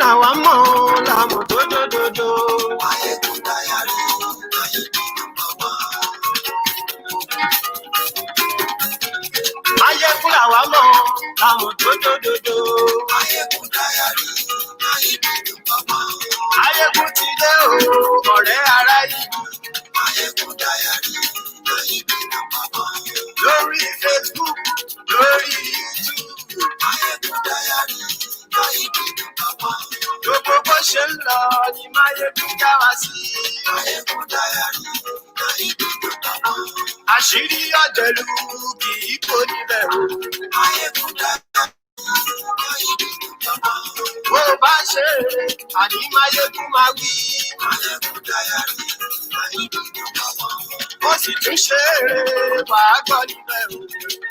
làwa mọ̀ làmọ̀ tó dòdòdò. Máyégún dáyàrí láyé bí nọ́mbà 1. Máyégún làwa mọ̀ làmọ̀ tó dòdòdò. Máyégún dáyàrí láyé bí nọ́mbà 1. Máyégún ti dé o ọ̀rẹ́ ará ìlú. Máyégún dáyàrí láyé bí nọ́mbà 1. Lórí Facebook lórí YouTube. Máyégún dáyàrí láyé bí nọ́mbà 1. Gbogbo bó ṣe ń lọ ni Máyégún já wa sí. Máyégún dáyàrí láyé bí nọ́mbà 1. Àṣírí ọ̀jẹ̀lú kì í kó níbẹ̀ o. Máyégún dáyàrí láyé bí nọ́mbà 1. Bó bá ṣe àní Máyégún máa wí. Máyégún dáyàrí láyé bí nọ́mbà 1. Ó sì tún ṣe é wàá gbọ́ níbẹ̀ o.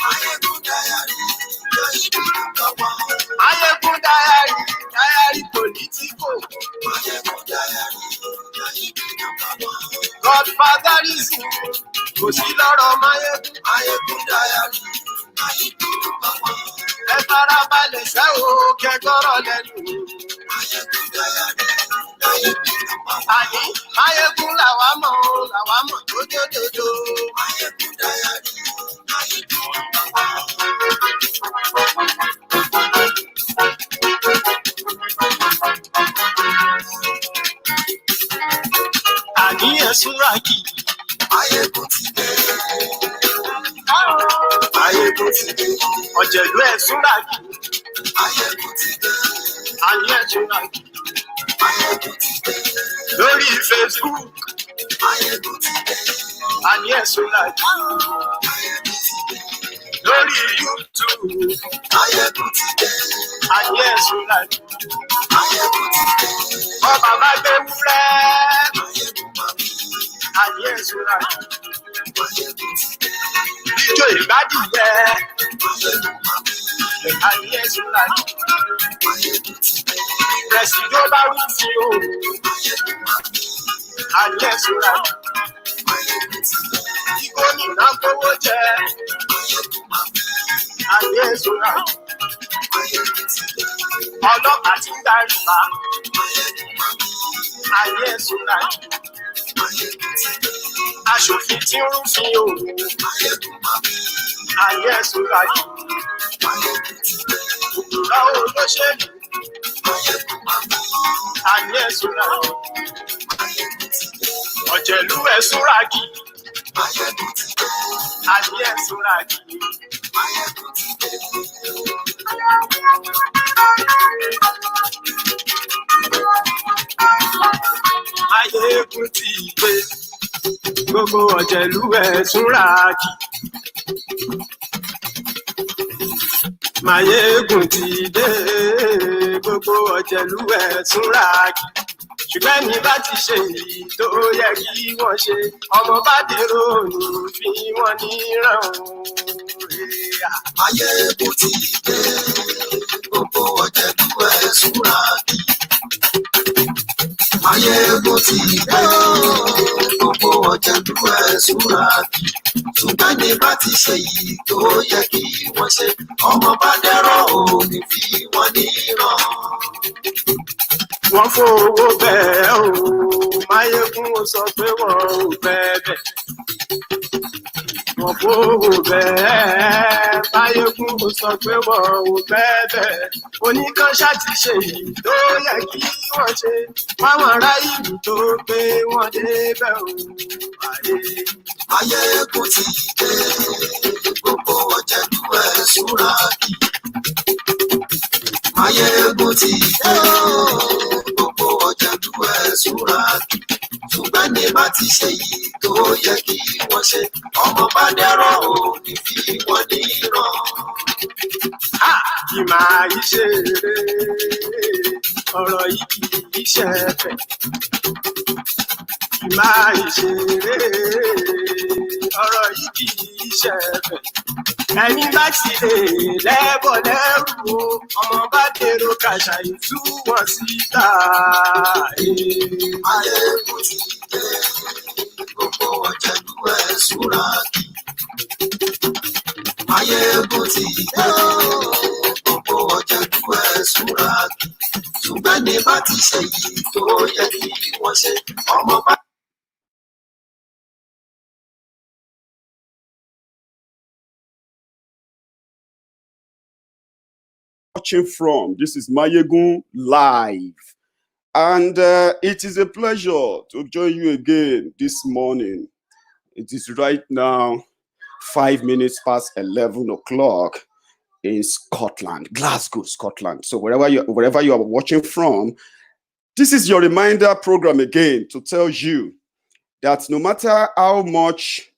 Máyégún dáyàrí láyé bí nọ́mbà 1. Máyégún dáyàrí pòlítíkò. Máyégún dáyàrí láyé bí nọ́mbà 1. Godfatherism kò sí lọ́rọ̀ Máyégún. Máyégún dáyàrí láyé bí nọ́mbà 1. Ẹ farabalẹ̀ ṣẹ́ o kẹgbọ́rọ̀ lẹ́nu. Máyégún dáyàrí láyé bí nọ́mbà 1. Àní Máyégún làwa mọ̀ tó dòdòdò. Máyégún dáyàrí láyé bí nọ́mbà 1. Àní ẹ̀sùnra kì í. Máyégún ti dé. Máyégún ti dé. Ọ̀jẹ̀lú ẹ̀sùnra kì í. Máyégún ti dé. Àní ẹ̀sùnra kì í. Máyégún ti dé. Lórí Facebook Máyégún ti dé. àní ẹ̀sùnra kì í. Máyégún ti dé. Lórí YouTube Máyégún ti dé. àní ẹ̀sùnra kì í. Máyégún ti dé. Ọba bá gbé wúrẹ́ Máyégún máa bí. àní ẹ̀sùnra kì í. Máyégún ti dé. Ijó ìgbádìyẹ Máyégún máa bí. àní ẹ̀sùnra kì í. Máyégún ti dé. Pẹ̀sìdó bá wí sí o Máyégún máa bí. àní ẹ̀sùnra kì í. Máyégún ti dé. Kí gómìnà gbówó jẹ Máyégún máa bí. àní ẹ̀sùnra kì í. Máyégún ti dé. Ọlọ́pàá ti ń darí bá Máyégún máa bí. àní ẹ̀sùnra kì í. Máyégún ti dé. Aṣòfin tí ń rúfin o Máyégún máa bí. àní ẹ̀sùnra kì í. Máyégún ti dé. Òpùrọ́ olóṣèlú Máyégún máa bí. àní ẹ̀sùnra kì í. Máyégún ti dé. Ọ̀jẹ̀lú ẹ̀sùnra kì í. Máyégún ti dé. àní ẹ̀sùnra kì í. Máyégún ti dé. Máyégún ti dé. Gbogbo ọ̀jẹ̀lú ẹ̀sùnra kì í. Máyégún ti dé. Gbogbo ọ̀jẹ̀lú ẹ̀sùnra kì í. Ṣùgbọ́n ní bá ti ṣe èyí tó yẹ kí wọ́n ṣe, ọmọ bá dèrò ní fi wọ́n níran òòrè. Máyégún ti dé. Gbogbo ọ̀jẹ̀lú ẹ̀sùnra kì í. Máyégún ti dé. Gbogbo ọ̀jẹ̀lú ẹ̀sùnra kì í. Ṣùgbọ́n ní bá ti ṣe èyí tó yẹ kí wọ́n ṣe, ọmọ bá dẹ́rọ̀ òní fi wọ́n níran. Wọ́n fowó bẹ́ẹ̀ o, Máyégún sọ pé wọ́n ò bẹ́ẹ̀. Wọ́n fowó bẹ́ẹ̀, Máyégún sọ pé wọ́n ò bẹ́ẹ̀. Oníkan ṣáàtì ṣe èyí tó yẹ kí wọ́n ṣe, fáwọn ará ìlú tó pé wọ́n débẹ̀ o. Máyégún ti dé. Gbogbo ọ̀jẹ̀lú ẹ̀sùnra kì í. Máyégún ti dé. Gbogbo ọ̀jẹ̀lú ẹ̀sùnra kì í. Ṣùgbọ́n ní bá ti ṣe yìí tó yẹ kí wọ́n ṣe, ọmọ bá dẹ́rọ̀ òní fi wọ́n níran. Kì máa yí ṣe eré, ọ̀rọ̀ yìí kì í ṣe ẹ̀fẹ̀. Kì máa yí ṣe eré, ọ̀rọ̀ yìí kì í ṣe ẹ̀fẹ̀. Ẹni bá ti lè lẹ́bọ̀ lẹ́rù o, ọmọ bá dèrò kàṣà ìtú wọn síta. Máyégún ti dé. Gbogbo ọ̀jẹ̀lú ẹ̀sùnra kì í. Máyégún ti dé. Gbogbo ọ̀jẹ̀lú ẹ̀sùnra kì í. Ṣùgbọ́n ṣùgbọ́n ní bá ti ṣe yìí tó yẹ kí wọ́n ṣe ọmọ bá. Watching from, this is Mayegun Live, and it is a pleasure to join you again this morning. It is right now 5 minutes past 11 o'clock in Scotland, Glasgow, Scotland. So wherever you are watching from, this is your reminder program again to tell you that no matter how much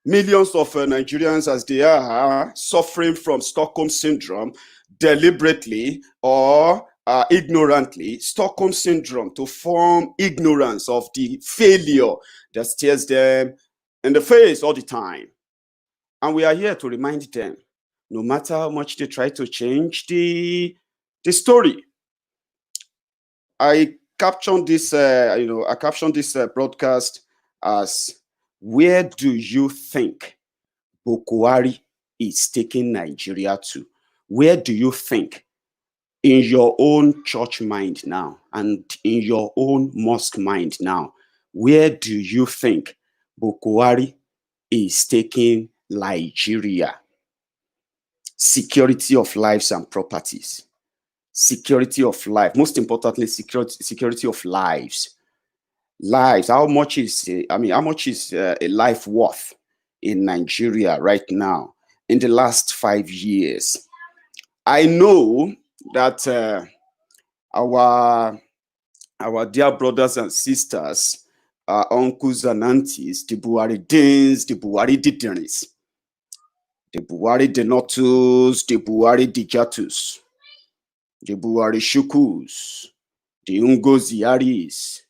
millions of Nigerians, as they are suffering from Stockholm Syndrome, deliberately or ignorantly, Stockholm Syndrome, to form ignorance of the failure that stares them in the face all the time. And we are here to remind them, no matter how much they try to change the story. I captioned this, broadcast as, where do you think Buhari is taking Nigeria to? Where do you think, in your own church mind now and in your own mosque mind now, where do you think Buhari is taking Nigeria? Security of lives and properties. Security of life. Most importantly, security of lives. Lives. How much is a life worth in Nigeria right now in the last 5 years? I know that our dear brothers and sisters, uncles and aunties, the Buhari Dins, the Buhari Dideris, the Buhari Denotus, the Buhari Dijatus, the Buhari Shukus, the Ungozi Aris,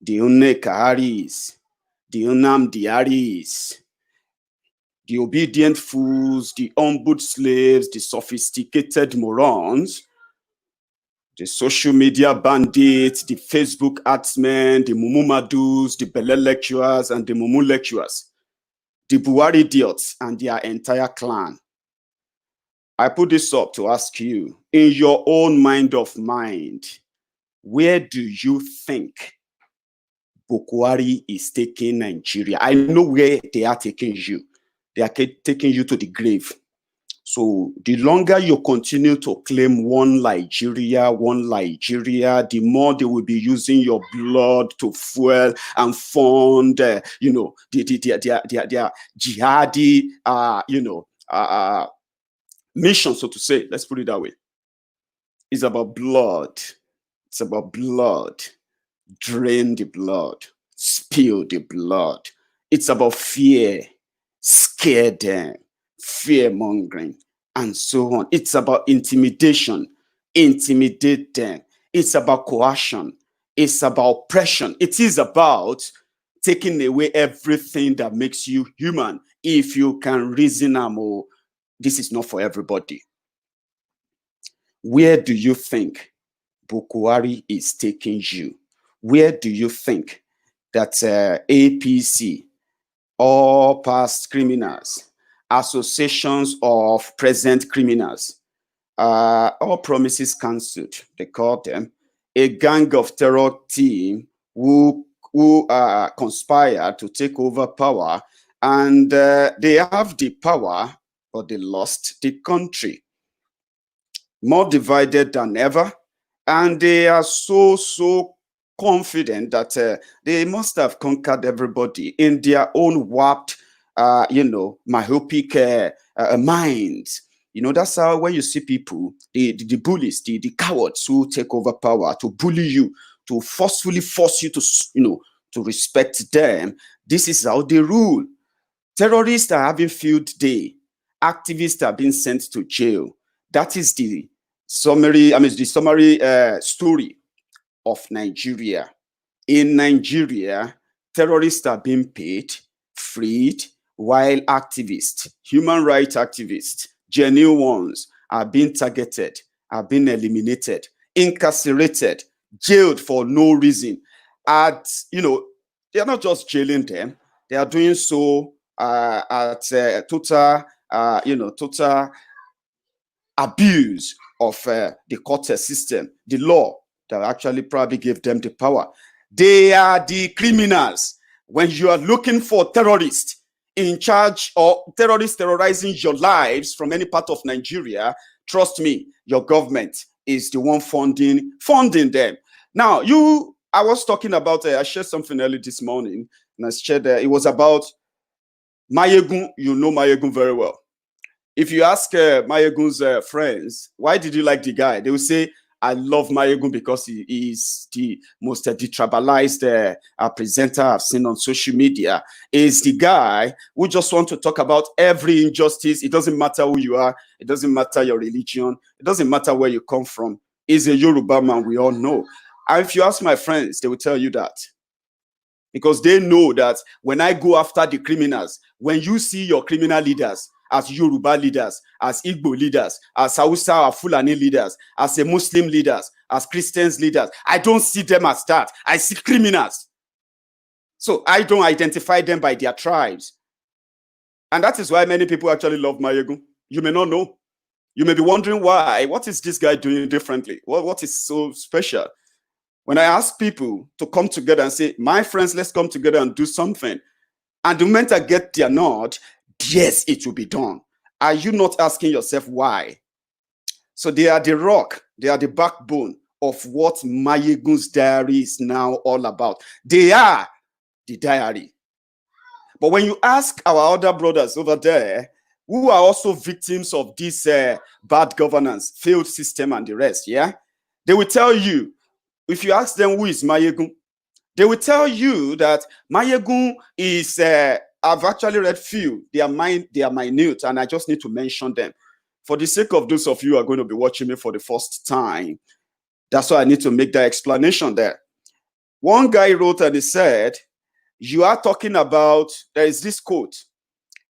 the Unneka Aris, the Unamdi Aris, the obedient fools, the humbled slaves, the sophisticated morons, the social media bandits, the Facebook adsmen, the Mumu Madus, the Bele lecturers, and the Mumu lecturers, the Buhari idiots, and their entire clan. I put this up to ask you, in your own mind, where do you think Buhari is taking Nigeria? I know where they are taking you. They are taking you to the grave. So the longer you continue to claim one Nigeria, the more they will be using your blood to fuel and fund, their jihadi, mission, so to say. Let's put it that way. It's about blood. It's about blood. Drain the blood. Spill the blood. It's about fear. Scare them. Fear mongering, and so on. It's about intimidation. Intimidate them. It's about coercion. It's about oppression. It is about taking away everything that makes you human. If you can reason, this is not for everybody. Where do you think Buhari is taking you? Where do you think that APC, all past criminals, associations of present criminals, all promises cancelled, they call them, a gang of terror team who conspired to take over power, and they have the power, but they lost the country. More divided than ever, and they are so confident that they must have conquered everybody in their own warped, myopic minds. That's how, when you see people, the bullies, the cowards who take over power to bully you, to forcefully force you to, to respect them. This is how they rule. Terrorists are having field day. Activists are being sent to jail. That is the summary story of Nigeria. In Nigeria, terrorists are being paid, freed, while activists, human rights activists, genuine ones, are being targeted, are being eliminated, incarcerated, jailed for no reason. They are not just jailing them, they are doing so at total abuse of the court system, the law that actually probably gave them the power. They are the criminals. When you are looking for terrorists in charge or terrorists terrorizing your lives from any part of Nigeria, trust me, your government is the one funding them. Now, I was talking about, I shared something early this morning, and I shared it was about Mayegun. You know Mayegun very well. If you ask Mayegun's friends, why did you like the guy? They will say, I love Mayegun because he is the most detribalized presenter I've seen on social media. Is the guy who just want to talk about every injustice. It doesn't matter who you are. It doesn't matter your religion. It doesn't matter where you come from. He's a Yoruba man, we all know. And if you ask my friends, they will tell you that. Because they know that when I go after the criminals, when you see your criminal leaders, as Yoruba leaders, as Igbo leaders, as Hausa or Fulani leaders, as a Muslim leaders, as Christians leaders, I don't see them as that. I see criminals. So I don't identify them by their tribes. And that is why many people actually love Mayegun. You may not know. You may be wondering why. What is this guy doing differently? What is so special? When I ask people to come together and say, my friends, let's come together and do something. And the moment I get their nod, yes, it will be done. Are you not asking yourself why? So they are the rock, they are the backbone of what Mayegun's diary is now all about. They are the diary. But when you ask our other brothers over there, who are also victims of this bad governance, failed system and the rest, yeah, they will tell you, if you ask them who is Mayegun, they will tell you that Mayegun is I've actually read few. They are minute, and I just need to mention them. For the sake of those of you who are going to be watching me for the first time, that's why I need to make that explanation there. One guy wrote and he said, you are talking about, there is this quote,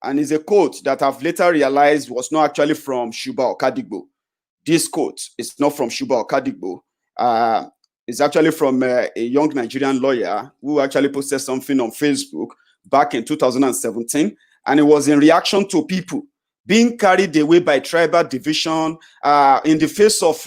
and it's a quote that I've later realized was not actually from Shuba Okadigbo. This quote is not from Shuba Okadigbo. It's actually from a young Nigerian lawyer who actually posted something on Facebook back in 2017, and it was in reaction to people being carried away by tribal division in the face of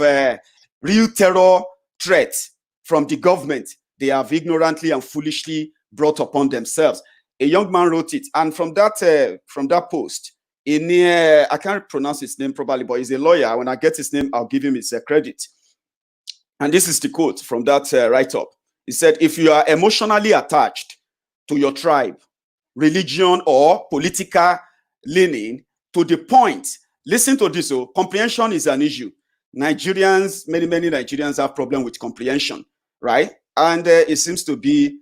real terror threats from the government they have ignorantly and foolishly brought upon themselves. A young man wrote it, and from that post, I can't pronounce his name probably, but he's a lawyer. When I get his name, I'll give him his credit. And this is the quote from that write-up. He said, if you are emotionally attached to your tribe, religion, or political leaning to the point, listen to this, comprehension is an issue. Nigerians, many Nigerians have problem with comprehension, right? And it seems to be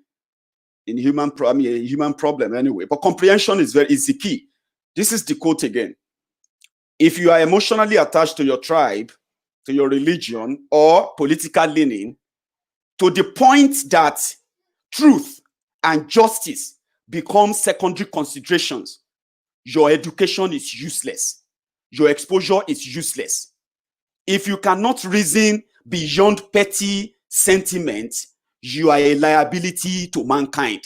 a human problem anyway. But comprehension is the key. This is the quote again. If you are emotionally attached to your tribe, to your religion, or political leaning, to the point that truth and justice become secondary considerations, your education is useless. Your exposure is useless. If you cannot reason beyond petty sentiment, you are a liability to mankind.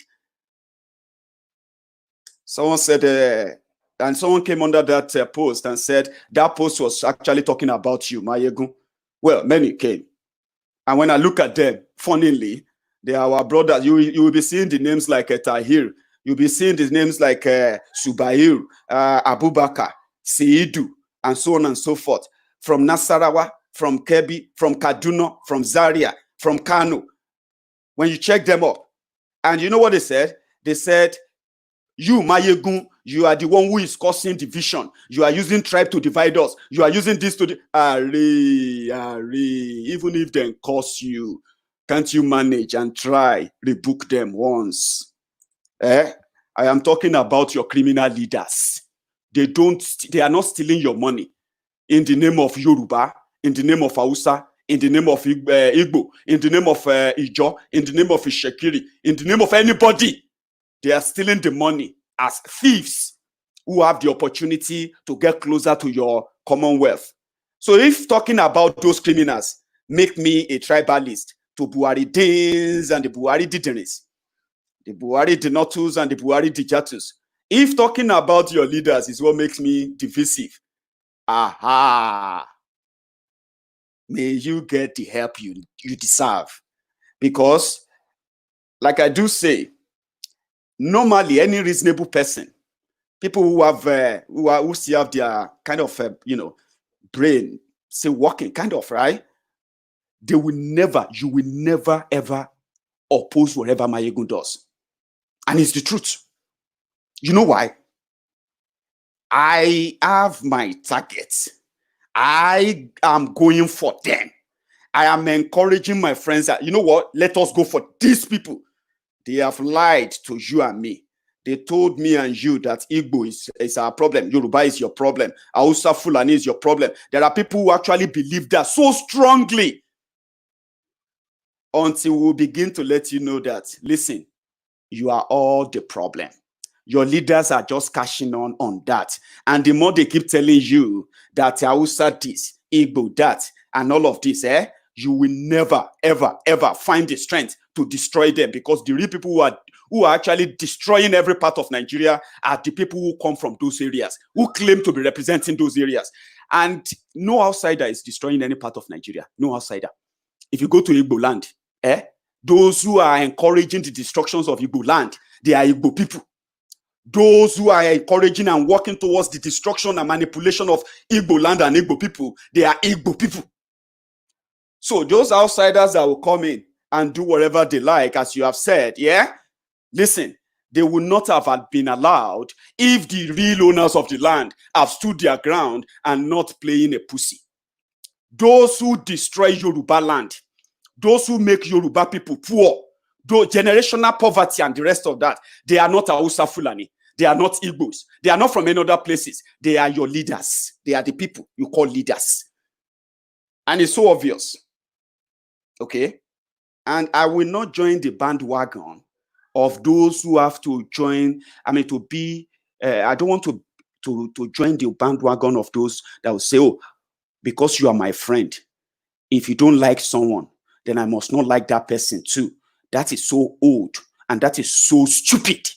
Someone said, and someone came under that post and said, that post was actually talking about you, Mayegun. Well, many came. And when I look at them, funnily, they are our brothers. You will be seeing the names like Tahir. You'll be seeing the names like Subair, Abubakar, Seidu, and so on and so forth. From Nasarawa, from Kebbi, from Kaduna, from Zaria, from Kano. When you check them up, and you know what they said? They said, you, Mayegun, you are the one who is causing division. You are using tribe to divide us. You are using this to... Even if they curse you, can't you manage and try, rebuke them once? I am talking about your criminal leaders. They are not stealing your money in the name of Yoruba, in the name of Hausa, in the name of Igbo, in the name of Ijo, in the name of Ishekiri, in the name of anybody. They are stealing the money as thieves who have the opportunity to get closer to your commonwealth. So if talking about those criminals make me a tribalist to Buhari Dins and the Buhari Dideris, the Buhari Dinotus and the Buhari Dijatus, if talking about your leaders is what makes me divisive, aha, may you get the help you deserve. Because, like I do say, normally any reasonable person, people who have who still have their kind of brain still working, kind of, right? You will never ever oppose whatever Mayegun does. And it's the truth. You know why? I have my targets. I am going for them. I am encouraging my friends that, you know what? Let us go for these people. They have lied to you and me. They told me and you that Igbo is our problem. Yoruba is your problem. Hausa Fulani is your problem. There are people who actually believe that so strongly, until we begin to let you know that, listen, you are all the problem. Your leaders are just cashing on that. And the more they keep telling you that Hausa this, Igbo that, and all of this, you will never, ever, ever find the strength to destroy them, because the real people who are actually destroying every part of Nigeria are the people who come from those areas, who claim to be representing those areas. And no outsider is destroying any part of Nigeria. No outsider. If you go to Igbo land, those who are encouraging the destructions of Igbo land, they are Igbo people. Those who are encouraging and working towards the destruction and manipulation of Igbo land and Igbo people, they are Igbo people. So those outsiders that will come in and do whatever they like, as you have said, listen, they would not have been allowed if the real owners of the land have stood their ground and not playing a pussy. Those who destroy Yoruba land, those who make Yoruba people poor, generational poverty and the rest of that, they are not Hausa Fulani. They are not Igbos. They are not from any other places. They are your leaders. They are the people you call leaders. And it's so obvious. Okay? And I will not join the bandwagon of those who have to join, I don't want to join the bandwagon of those that will say, oh, because you are my friend, if you don't like someone, then I must not like that person too. That is so old and that is so stupid.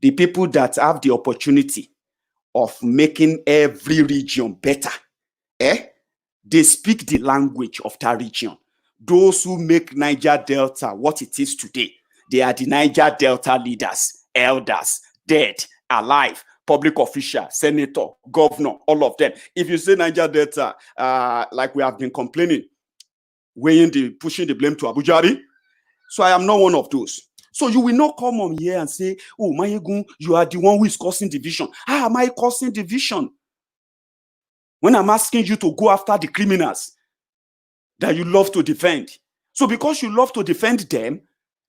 The people that have the opportunity of making every region better, they speak the language of that region. Those who make Niger Delta what it is today, they are the Niger Delta leaders, elders, dead, alive, public official, senator, governor, all of them. If you say Niger Delta, like we have been complaining, pushing the blame to Abuja. So I am not one of those. So you will not come on here and say, oh, Mayegun, you are the one who is causing division. How am I causing division? When I'm asking you to go after the criminals that you love to defend. So because you love to defend them,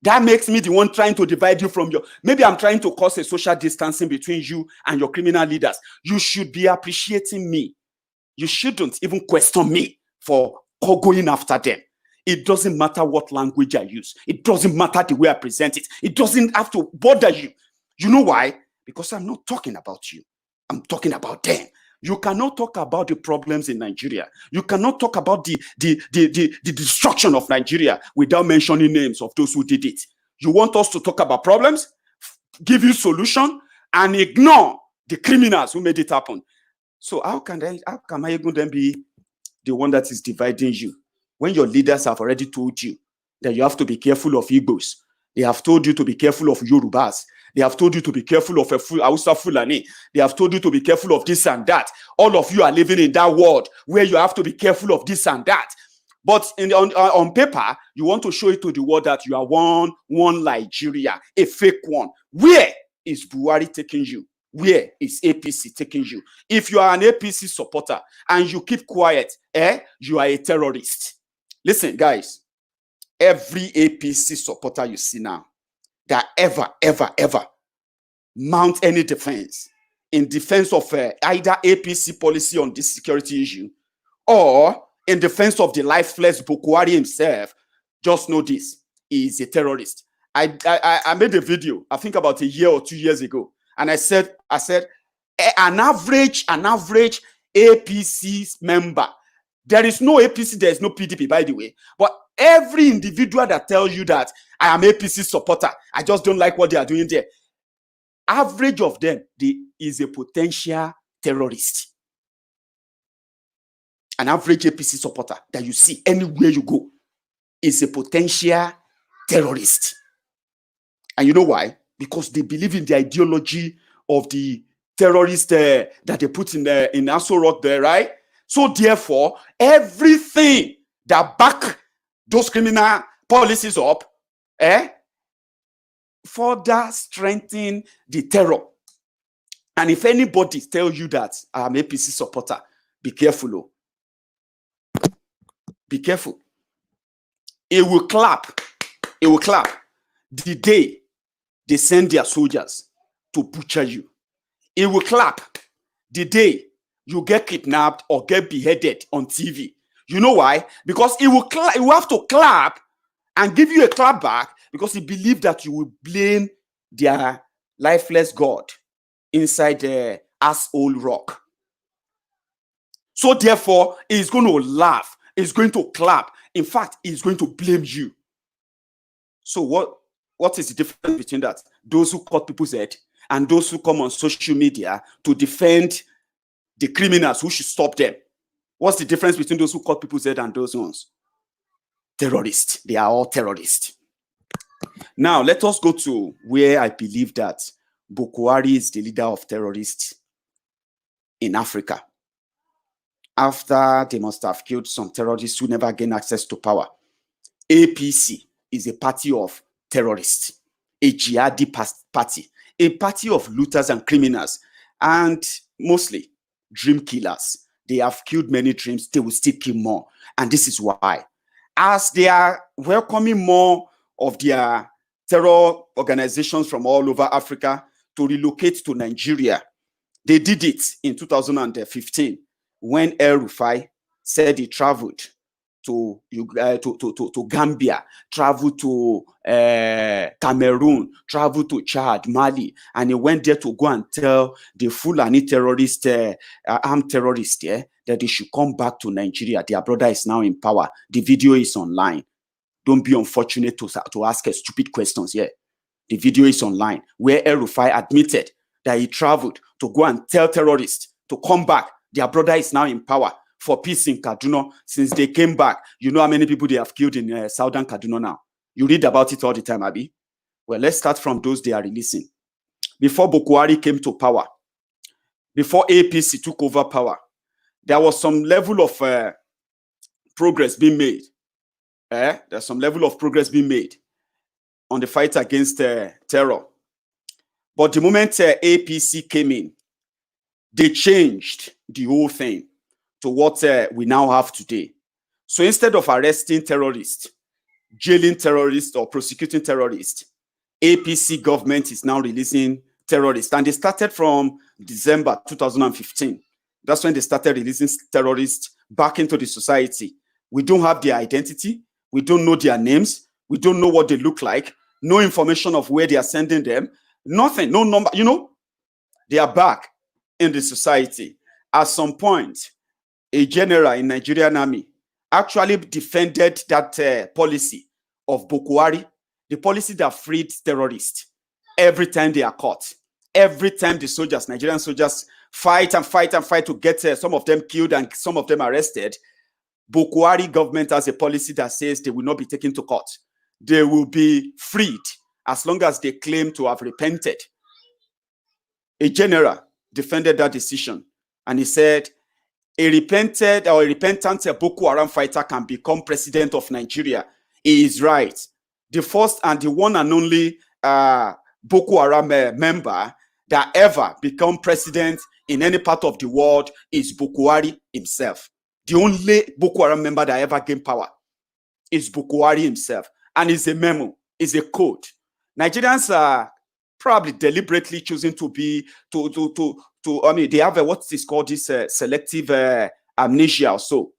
that makes me the one trying to divide you from maybe I'm trying to cause a social distancing between you and your criminal leaders. You should be appreciating me. You shouldn't even question me for going after them. It doesn't matter what language I use. It doesn't matter the way I present it. It doesn't have to bother you. You know why? Because I'm not talking about you. I'm talking about them. You cannot talk about the problems in Nigeria. You cannot talk about the destruction of Nigeria without mentioning names of those who did it. You want us to talk about problems, give you solution, and ignore the criminals who made it happen. So how can Mayegun then be the one that is dividing you when your leaders have already told you that you have to be careful of Igbos? They have told you to be careful of Yorubas. They have told you to be careful of Hausa Fulani. They have told you to be careful of this and that. All of you are living in that world where you have to be careful of this and that. But on paper, you want to show it to the world that you are one Nigeria, a fake one. Where is Buhari taking you? Where is APC taking you? If you are an APC supporter and you keep quiet, you are a terrorist. Listen, guys, every APC supporter you see now that ever mount any defense in defense of either APC policy on this security issue or in defense of the lifeless Boko Haram himself, just know this: he is a terrorist. I made a video, I think about a year or 2 years ago, and I said an average APC member. There is no APC, there is no PDP, by the way. But every individual that tells you that I am APC supporter, I just don't like what they are doing there, average of them is a potential terrorist. an average APC supporter that you see anywhere you go is a potential terrorist. And you know why? Because they believe in the ideology of the terrorists that they put in Aso Rock there, right? So therefore, everything that back those criminal policies up, further strengthen the terror. And if anybody tells you that I'm APC supporter, be careful. Oh. Be careful. It will clap. It will clap the day they send their soldiers to butcher you. It will clap the day you get kidnapped or get beheaded on TV. You know why? Because it will have to clap and give you a clap back because he believes that you will blame their lifeless God inside the asshole rock. So therefore, he's going to laugh. He's going to clap. In fact, he's going to blame you. So what is the difference between that? Those who cut people's head and those who come on social media to defend the criminals who should stop them. What's the difference between those who cut people's head and those ones? Terrorists. They are all terrorists. Now, let us go to where I believe that Boko Haram is the leader of terrorists in Africa. After they must have killed some terrorists who never gained access to power. APC is a party of terrorists, a jihadi party, a party of looters and criminals, and mostly dream killers. They have killed many dreams, they will still kill more. And this is why. As they are welcoming more of their terror organizations from all over Africa to relocate to Nigeria, they did it in 2015 when El-Rufai said he traveled to Gambia, traveled to Cameroon, traveled to Chad, Mali, and he went there to go and tell the Fulani terrorist, armed terrorists that they should come back to Nigeria. Their brother is now in power. The video is online. Don't be unfortunate to ask stupid questions here. The video is online where El-Rufai admitted that he traveled to go and tell terrorists to come back. Their brother is now in power for peace in Kaduna. Since they came back, you know how many people they have killed in southern Kaduna now. You read about it all the time, Abi. Well, let's start from those they are releasing. Before Boko Haram came to power, before APC took over power, there was some level of progress being made. There's some level of progress being made on the fight against terror. But the moment APC came in, they changed the whole thing to what we now have today. So instead of arresting terrorists, jailing terrorists or prosecuting terrorists, APC government is now releasing terrorists. And they started from December 2015. That's when they started releasing terrorists back into the society. We don't have their identity. We don't know their names. We don't know what they look like. No information of where they are sending them. Nothing, no number. You know, they are back in the society. At some point, a general in Nigerian army actually defended that policy of Boko Haram, the policy that freed terrorists every time they are caught. Every time the soldiers, Nigerian soldiers, fight and fight and fight to get some of them killed and some of them arrested, Boko Haram government has a policy that says they will not be taken to court. They will be freed as long as they claim to have repented. A general defended that decision and he said, a repentant Boko Haram fighter can become president of Nigeria. He is right. The first and the one and only Boko Haram member that ever become president in any part of the world is Boko Haram himself. The only Boko Haram member that ever gained power is Boko Haram himself. And it's a memo, it's a code. Nigerians are probably deliberately choosing to be, I mean, they have what is called this selective amnesia or so.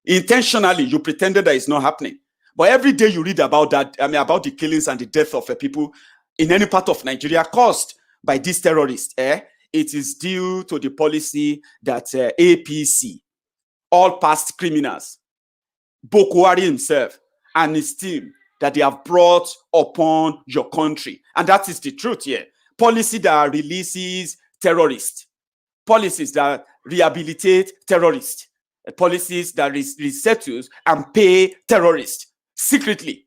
Intentionally, you pretended that it's not happening. But every day you read about that, I mean, about the killings and the death of people in any part of Nigeria caused by these terrorists, it is due to the policy that APC, all past criminals, Boko Haram himself and his team, that they have brought upon your country. And that is the truth here. Policy that releases terrorists. Policies that rehabilitate terrorists. policies that resettles and pay terrorists secretly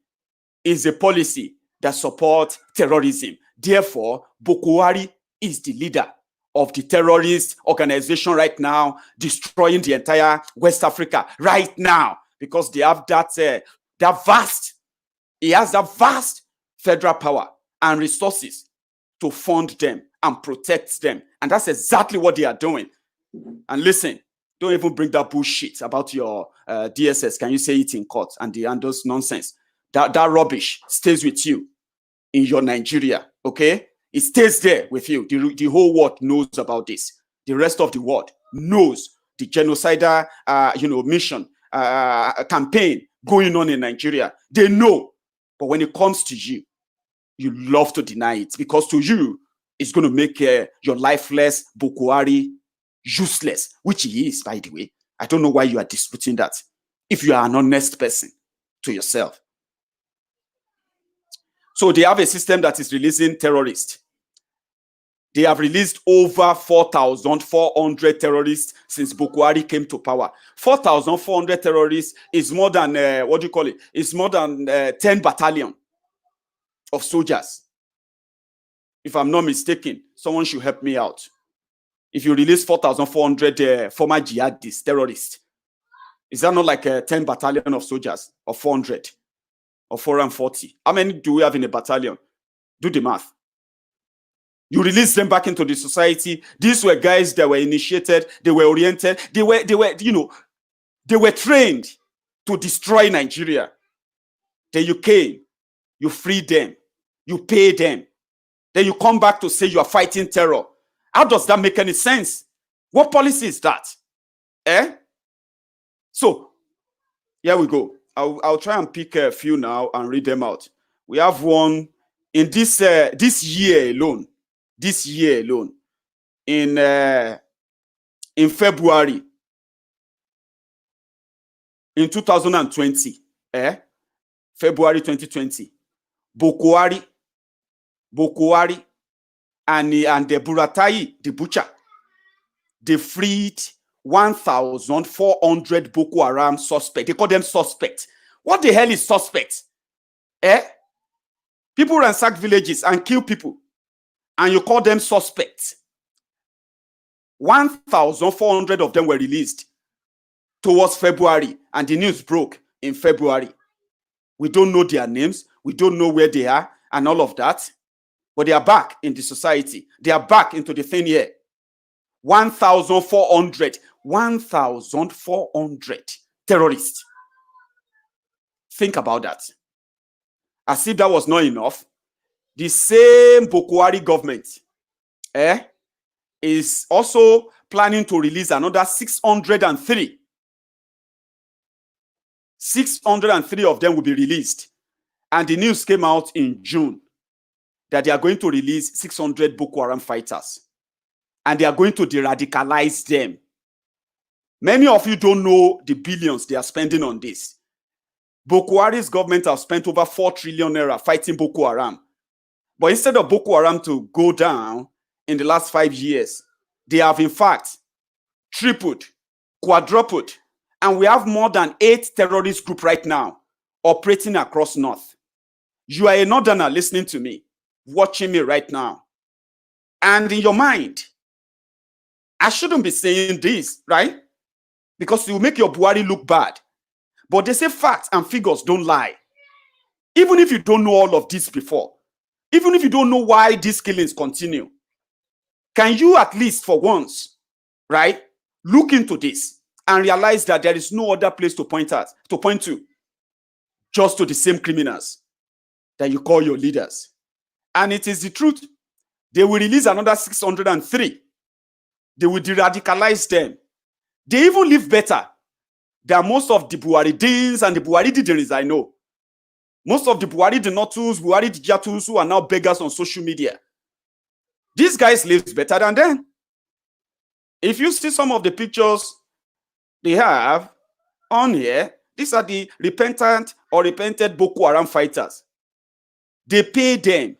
is a policy that supports terrorism. Therefore, Boko Haram is the leader of the terrorist organization right now, destroying the entire West Africa right now, because they have that vast, he has that vast federal power and resources to fund them and protect them. And that's exactly what they are doing. And listen, don't even bring that bullshit about your DSS. Can you say it in court? And those nonsense. That rubbish stays with you in your Nigeria, okay? It stays there with you. The whole world knows about this. The rest of the world knows the genocidal, mission, campaign going on in Nigeria. They know. But when it comes to you, you love to deny it, because to you, it's going to make your lifeless Boko Haram useless, which he is, by the way. I don't know why you are disputing that, if you are an honest person to yourself. So they have a system that is releasing terrorists. They have released over 4,400 terrorists since Boko Haram came to power. 4,400 terrorists is more than, It's more than 10 battalion of soldiers. If I'm not mistaken, someone should help me out. If you release 4,400 former jihadists, terrorists, is that not like 10 battalion of soldiers, or 400, or 440? How many do we have in a battalion? Do the math. You release them back into the society. These were guys that were initiated, they were oriented, they were trained to destroy Nigeria. Then you came, you freed them, you pay them. Then you come back to say you are fighting terror. How does that make any sense? What policy is that? So, here we go. I'll try and pick a few now and read them out. We have one in this year alone. This year alone, in February, in 2020, February 2020, Boko Haram and the Buratai, the butcher, they freed 1,400 Boko Haram suspects. They call them suspects. What the hell is suspects? People ransack villages and kill people, and you call them suspects. 1,400 of them were released towards February, and the news broke in February. We don't know their names. We don't know where they are and all of that. But they are back in the society. They are back into the thin air. 1,400 terrorists. Think about that. As if that was not enough, the same Boko Haram government is also planning to release another 603. 603 of them will be released. And the news came out in June that they are going to release 600 Boko Haram fighters. And they are going to de-radicalize them. Many of you don't know the billions they are spending on this. Boko Haram's government have spent over 4 trillion naira fighting Boko Haram. But instead of Boko Haram to go down in the last 5 years, they have in fact tripled, quadrupled, and we have more than 8 terrorist groups right now operating across North. You are a Northerner listening to me, watching me right now. And in your mind, I shouldn't be saying this, right? Because it will make your Buhari look bad. But they say facts and figures don't lie. Even if you don't know all of this before, even if you don't know why these killings continue, can you at least for once, right, look into this and realize that there is no other place to point to, just to the same criminals that you call your leaders? And it is the truth. They will release another 603. They will de-radicalize them. They even live better than most of the Buharidins and the Buharididiris I know. Most of the Buharidinotus, Buharidijatus who are now beggars on social media. These guys live better than them. If you see some of the pictures they have on here, these are the repentant or repented Boko Haram fighters. They pay them.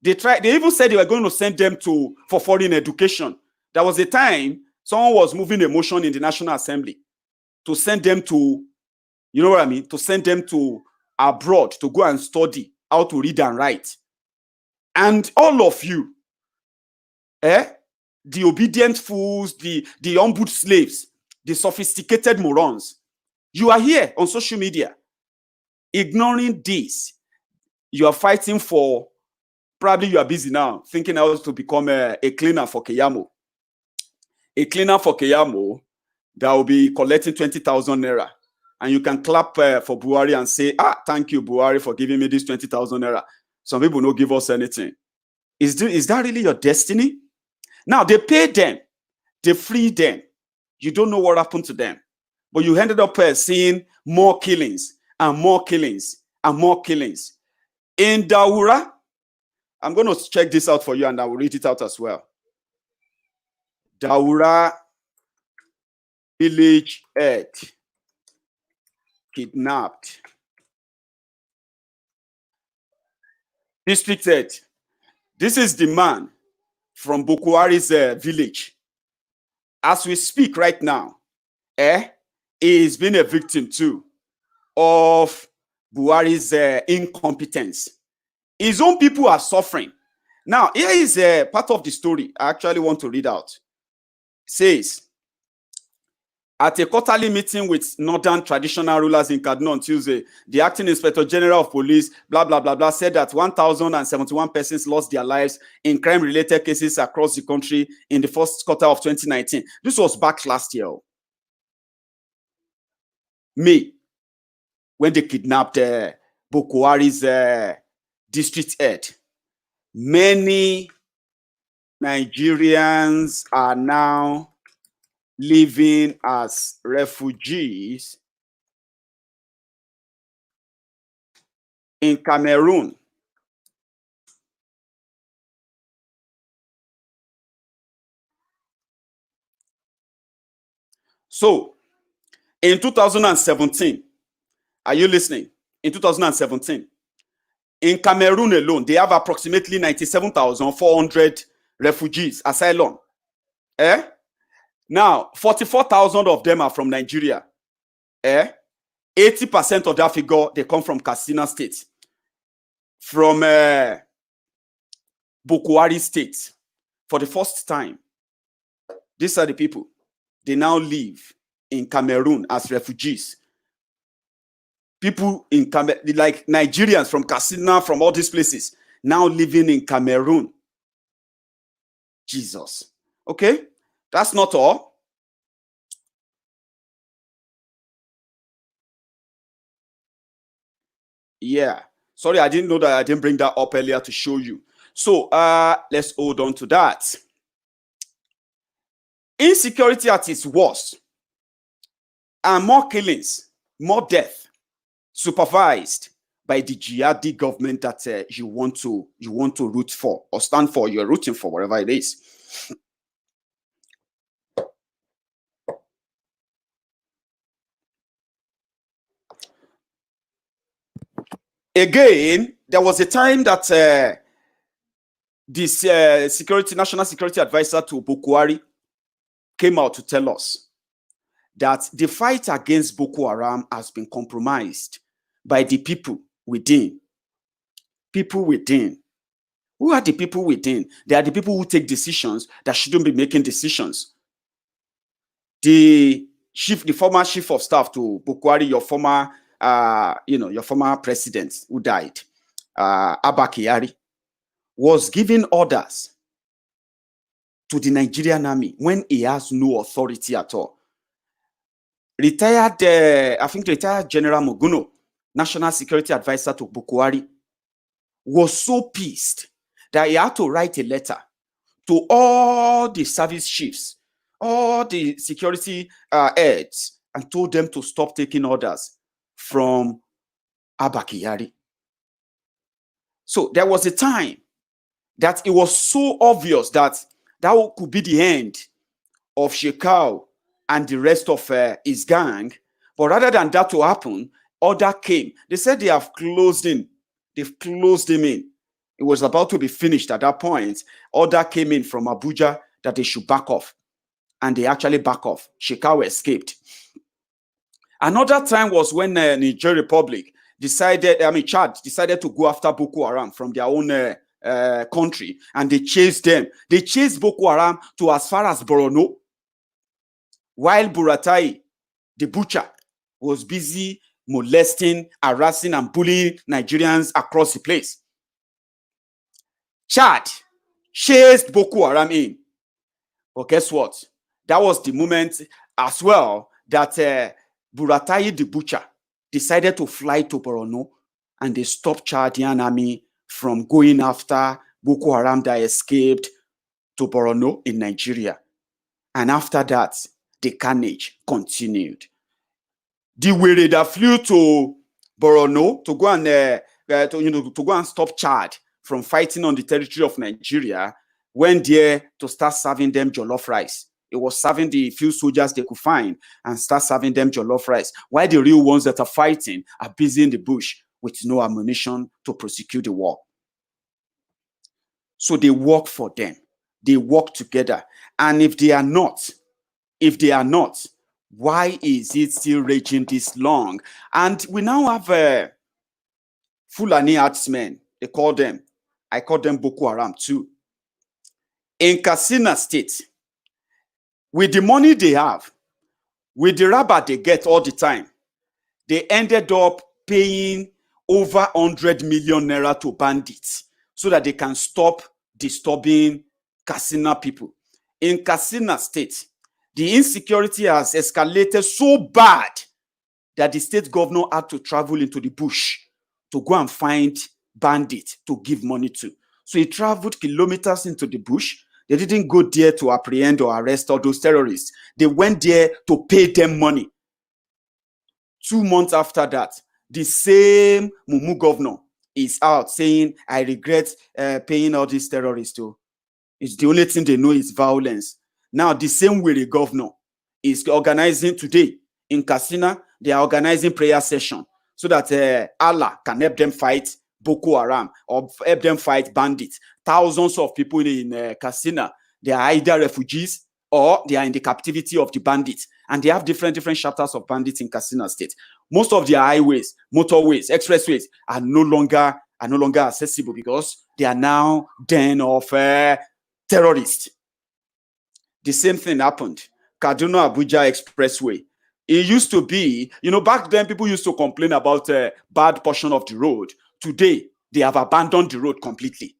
They even said they were going to send them for foreign education. There was a time someone was moving a motion in the National Assembly to send them to, you know what I mean, to send them to abroad to go and study how to read and write. And all of you, the obedient fools, the humbled slaves, the sophisticated morons, you are here on social media ignoring this. You are fighting for, probably you are busy now thinking how to become a cleaner for Keyamo. A cleaner for Keyamo that will be collecting 20,000 naira. And you can clap for Buhari and say, thank you, Buhari, for giving me this 20,000 naira. Some people don't give us anything. Is that really your destiny? Now, they pay them. They free them. You don't know what happened to them. But you ended up seeing more killings and more killings and more killings. In Daura, I'm going to check this out for you and I will read it out as well. Daura village head kidnapped. District head. This is the man from Boko Haram's village. As we speak right now, he's been a victim too of Buhari's incompetence. His own people are suffering. Now, here is a part of the story I actually want to read out. It says, at a quarterly meeting with northern traditional rulers in Kaduna on Tuesday, the acting inspector general of police, blah, blah, blah, blah, said that 1,071 persons lost their lives in crime-related cases across the country in the first quarter of 2019. This was back last year, May, when they kidnapped Boko Haram's district head. Many Nigerians are now living as refugees in Cameroon. So, in 2017, are you listening? In 2017, in Cameroon alone, they have approximately 97,400 refugees, asylum. Now, 44,000 of them are from Nigeria. 80% of that figure, they come from Katsina State. From Boko Haram State. For the first time, these are the people. They now live in Cameroon as refugees. People in Cameroon, like Nigerians from Katsina, from all these places, now living in Cameroon. Jesus. Okay? That's not all. Yeah. Sorry, I didn't know that. I didn't bring that up earlier to show you. So let's hold on to that. Insecurity at its worst, and more killings, more death, supervised by the jihadi government that you want to root for or stand for. You're rooting for, whatever it is. Again, there was a time that this national security advisor to Boko Haram came out to tell us that the fight against Boko Haram has been compromised by the people within. People within. Who are the people within? They are the people who take decisions that shouldn't be making decisions. The former chief of staff to Boko Haram, your former president who died, Abba Kyari, was giving orders to the Nigerian army when he has no authority at all. Retired General Muguno, national security advisor to Boko Haram, was so pissed that he had to write a letter to all the service chiefs, all the security heads, and told them to stop taking orders from Abba Kyari. So there was a time that it was so obvious that that could be the end of Shekau and the rest of his gang. But rather than that to happen, order came. They said they have closed him. They've closed him in. It was about to be finished at that point. Order came in from Abuja that they should back off. And they actually back off. Shekau escaped. Another time was when Niger Republic Chad decided to go after Boko Haram from their own country, and they chased them. They chased Boko Haram to as far as Borno, while Buratai, the butcher, was busy molesting, harassing, and bullying Nigerians across the place. Chad chased Boko Haram in. But guess what? That was the moment as well that Buratai, the butcher, decided to fly to Borno, and they stopped Chadian army from going after Boko Haram that escaped to Borno in Nigeria. And after that, the carnage continued. The Were that flew to Borno to go and stop Chad from fighting on the territory of Nigeria went there to start serving them jollof rice. It was serving the few soldiers they could find and start serving them jollof rice, while the real ones that are fighting are busy in the bush with no ammunition to prosecute the war. So they work for them. They work together. And if they are not, why is it still raging this long? And we now have Fulani herdsmen. I call them Boko Haram too. In Katsina State, with the money they have, with the rubber they get all the time, they ended up paying over 100 million naira to bandits so that they can stop disturbing Katsina people. In Katsina State, the insecurity has escalated so bad that the state governor had to travel into the bush to go and find bandits to give money to. So he traveled kilometers into the bush. They didn't go there to apprehend or arrest all those terrorists. They went there to pay them money. 2 months after that, the same Mumu governor is out saying, I regret paying all these terrorists too. It's the only thing they know is violence. Now, the same way the governor is organizing today in Katsina, they are organizing prayer session so that Allah can help them fight Boko Haram or help them fight bandits. Thousands of people in Katsina, they are either refugees or they are in the captivity of the bandits. And they have different chapters of bandits in Katsina State. Most of their highways, motorways, expressways are no longer accessible because they are now den of terrorists. The same thing happened. Kaduna Abuja Expressway. It used to be, back then people used to complain about a bad portion of the road. Today, they have abandoned the road completely.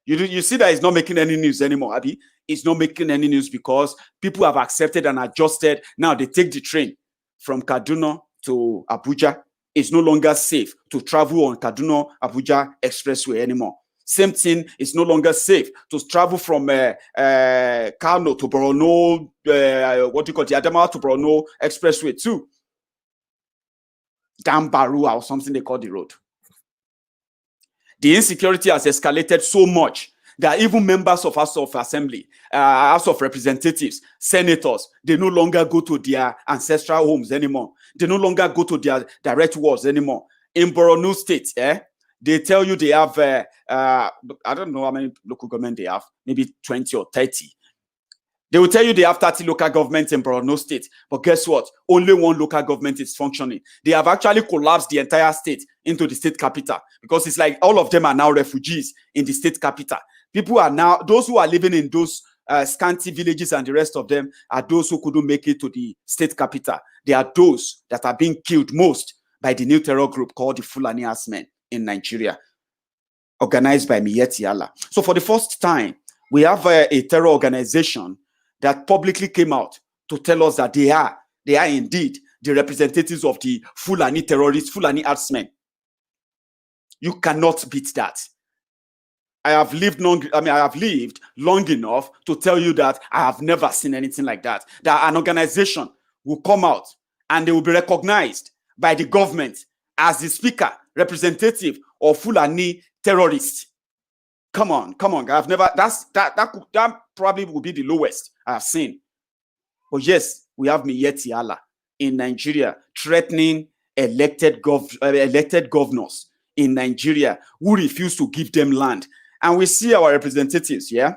You see that it's not making any news anymore, Abi. It's not making any news because people have accepted and adjusted. Now they take the train from Kaduna to Abuja. It's no longer safe to travel on Kaduna Abuja Expressway anymore. Same thing, it's no longer safe to travel from Kano to Borno, the Adamawa to Borno Expressway too. Dambarua or something they call the road. The insecurity has escalated so much that even members of House of Assembly, House of Representatives, senators, they no longer go to their ancestral homes anymore. They no longer go to their direct wards anymore. In Borno State, they tell you they have, I don't know how many local government they have, maybe 20 or 30. They will tell you they have 30 local governments in Borno State. But guess what? Only one local government is functioning. They have actually collapsed the entire state into the state capital because it's like all of them are now refugees in the state capital. People are now, those who are living in those scanty villages and the rest of them are those who couldn't make it to the state capital. They are those that are being killed most by the new terror group called the Fulani Herdsmen in Nigeria, organized by Miyetti Allah. So for the first time, we have a terror organization that publicly came out to tell us that they are indeed the representatives of the Fulani terrorists, Fulani herdsmen. You cannot beat that. I have lived long enough to tell you that I have never seen anything like that. That an organization will come out and they will be recognized by the government as the speaker, representative of Fulani terrorists. Come on. I've never, that probably will be the lowest I've seen. But yes, we have Miyetti Allah in Nigeria threatening elected governors in Nigeria who refuse to give them land. And we see our representatives, the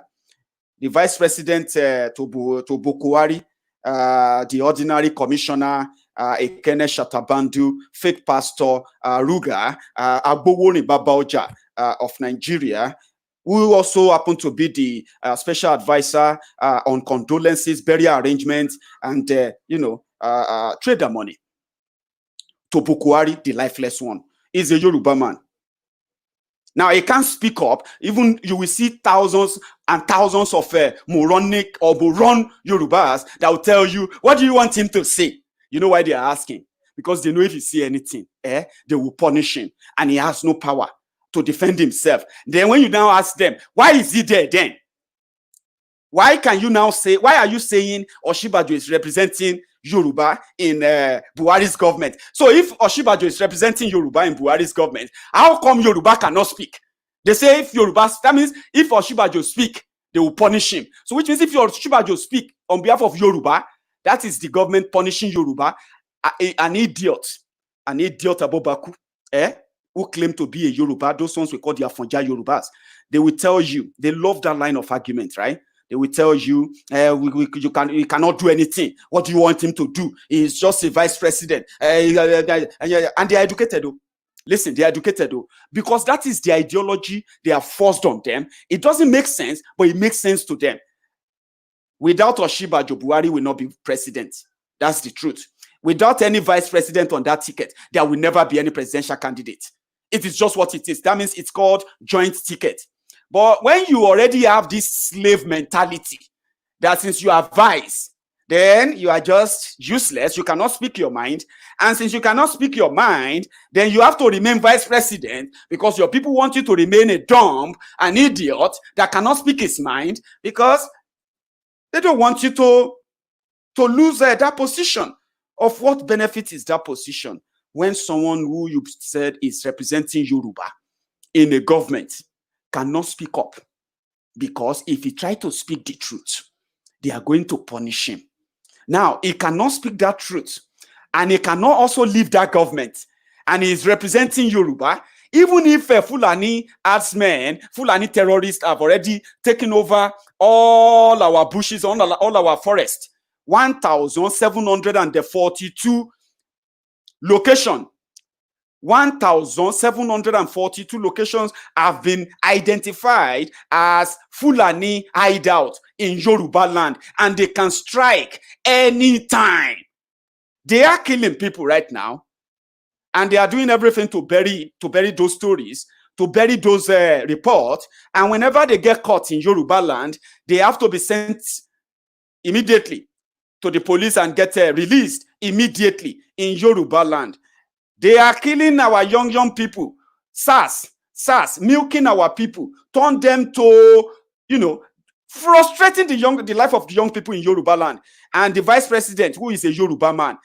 Vice President to Bokwari, the Ordinary Commissioner, Ekene Shatabandu, fake pastor Ruga, Agbowoni Babaoja of Nigeria, who also happened to be the special advisor on condolences, burial arrangements, and trader money. To Bukuari, the lifeless one, is a Yoruba man. Now, he can't speak up. Even you will see thousands and thousands of moronic or moron Yorubas that will tell you, what do you want him to say? You know why they are asking? Because they know if he say anything, they will punish him. And he has no power to defend himself. Then when you now ask them, why is he there then? Why can you now say, why are you saying Oshibajo is representing Yoruba in Buhari's government? So if Oshibajo is representing Yoruba in Buhari's government, how come Yoruba cannot speak? They say if Yoruba, that means if Oshibajo speak, they will punish him. So which means if Oshibajo speak on behalf of Yoruba, that is the government punishing Yoruba. An idiot Abobaku, who claim to be a Yoruba, those ones we call the Afonja Yorubas, they will tell you, they love that line of argument, right? They will tell you, you cannot do anything. What do you want him to do? He's just a vice president. And they are educated, though. Listen, they are educated, though. Because that is the ideology they have forced on them. It doesn't make sense, but it makes sense to them. Without Oshibajo, Buhari will not be president. That's the truth. Without any vice president on that ticket, there will never be any presidential candidate. It is just what it is. That means it's called joint ticket. But when you already have this slave mentality, that since you are vice, then you are just useless, you cannot speak your mind. And since you cannot speak your mind, then you have to remain vice president because your people want you to remain a dumb, an idiot that cannot speak his mind because they don't want you to lose that position. Of what benefit is that position when someone who you said is representing Yoruba in a government cannot speak up? Because if he tries to speak the truth, they are going to punish him. Now, he cannot speak that truth, and he cannot also leave that government, and he is representing Yoruba. Even if Fulani herdsmen, Fulani terrorists have already taken over all our bushes, all our forests, 1,742 locations. 1,742 locations have been identified as Fulani hideout in Yoruba land, and they can strike anytime. They are killing people right now, and they are doing everything to bury those stories, to bury those reports. And whenever they get caught in Yoruba land, they have to be sent immediately to the police and get released immediately in Yoruba land. They are killing our young people. SARS, milking our people, turn them to, frustrating the life of the young people in Yoruba land. And the vice president, who is a Yoruba man,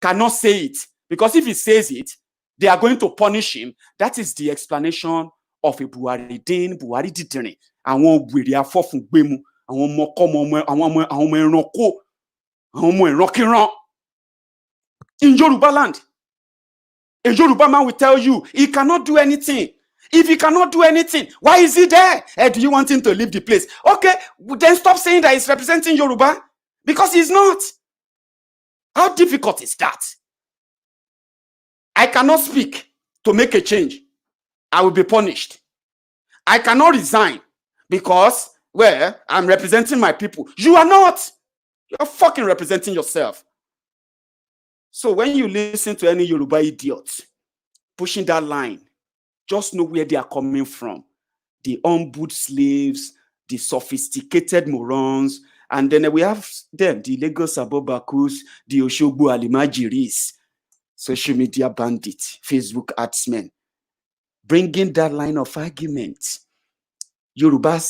cannot say it. Because if he says it, they are going to punish him. That is the explanation of a Buhari Didere. Àwọn wèrè afọ́fúngbẹ́mu, àwọn ọmọkọ́mọ, àwọn ọmọ ẹranko, àwọn ọmọ ìrankíran in Yoruba land. A Yoruba man will tell you he cannot do anything. If he cannot do anything, why is he there? Do you want him to leave the place? Okay, then stop saying that he's representing Yoruba, because he's not. How difficult is that? I cannot speak to make a change. I will be punished. I cannot resign because, I'm representing my people. You are not. You're fucking representing yourself. So when you listen to any Yoruba idiot pushing that line, just know where they are coming from. The humbled slaves, the sophisticated morons, and then we have them, the Lagos Abobakus, the Oshogbo Alimajiris, social media bandits, Facebook adsmen, bringing that line of argument. Yoruba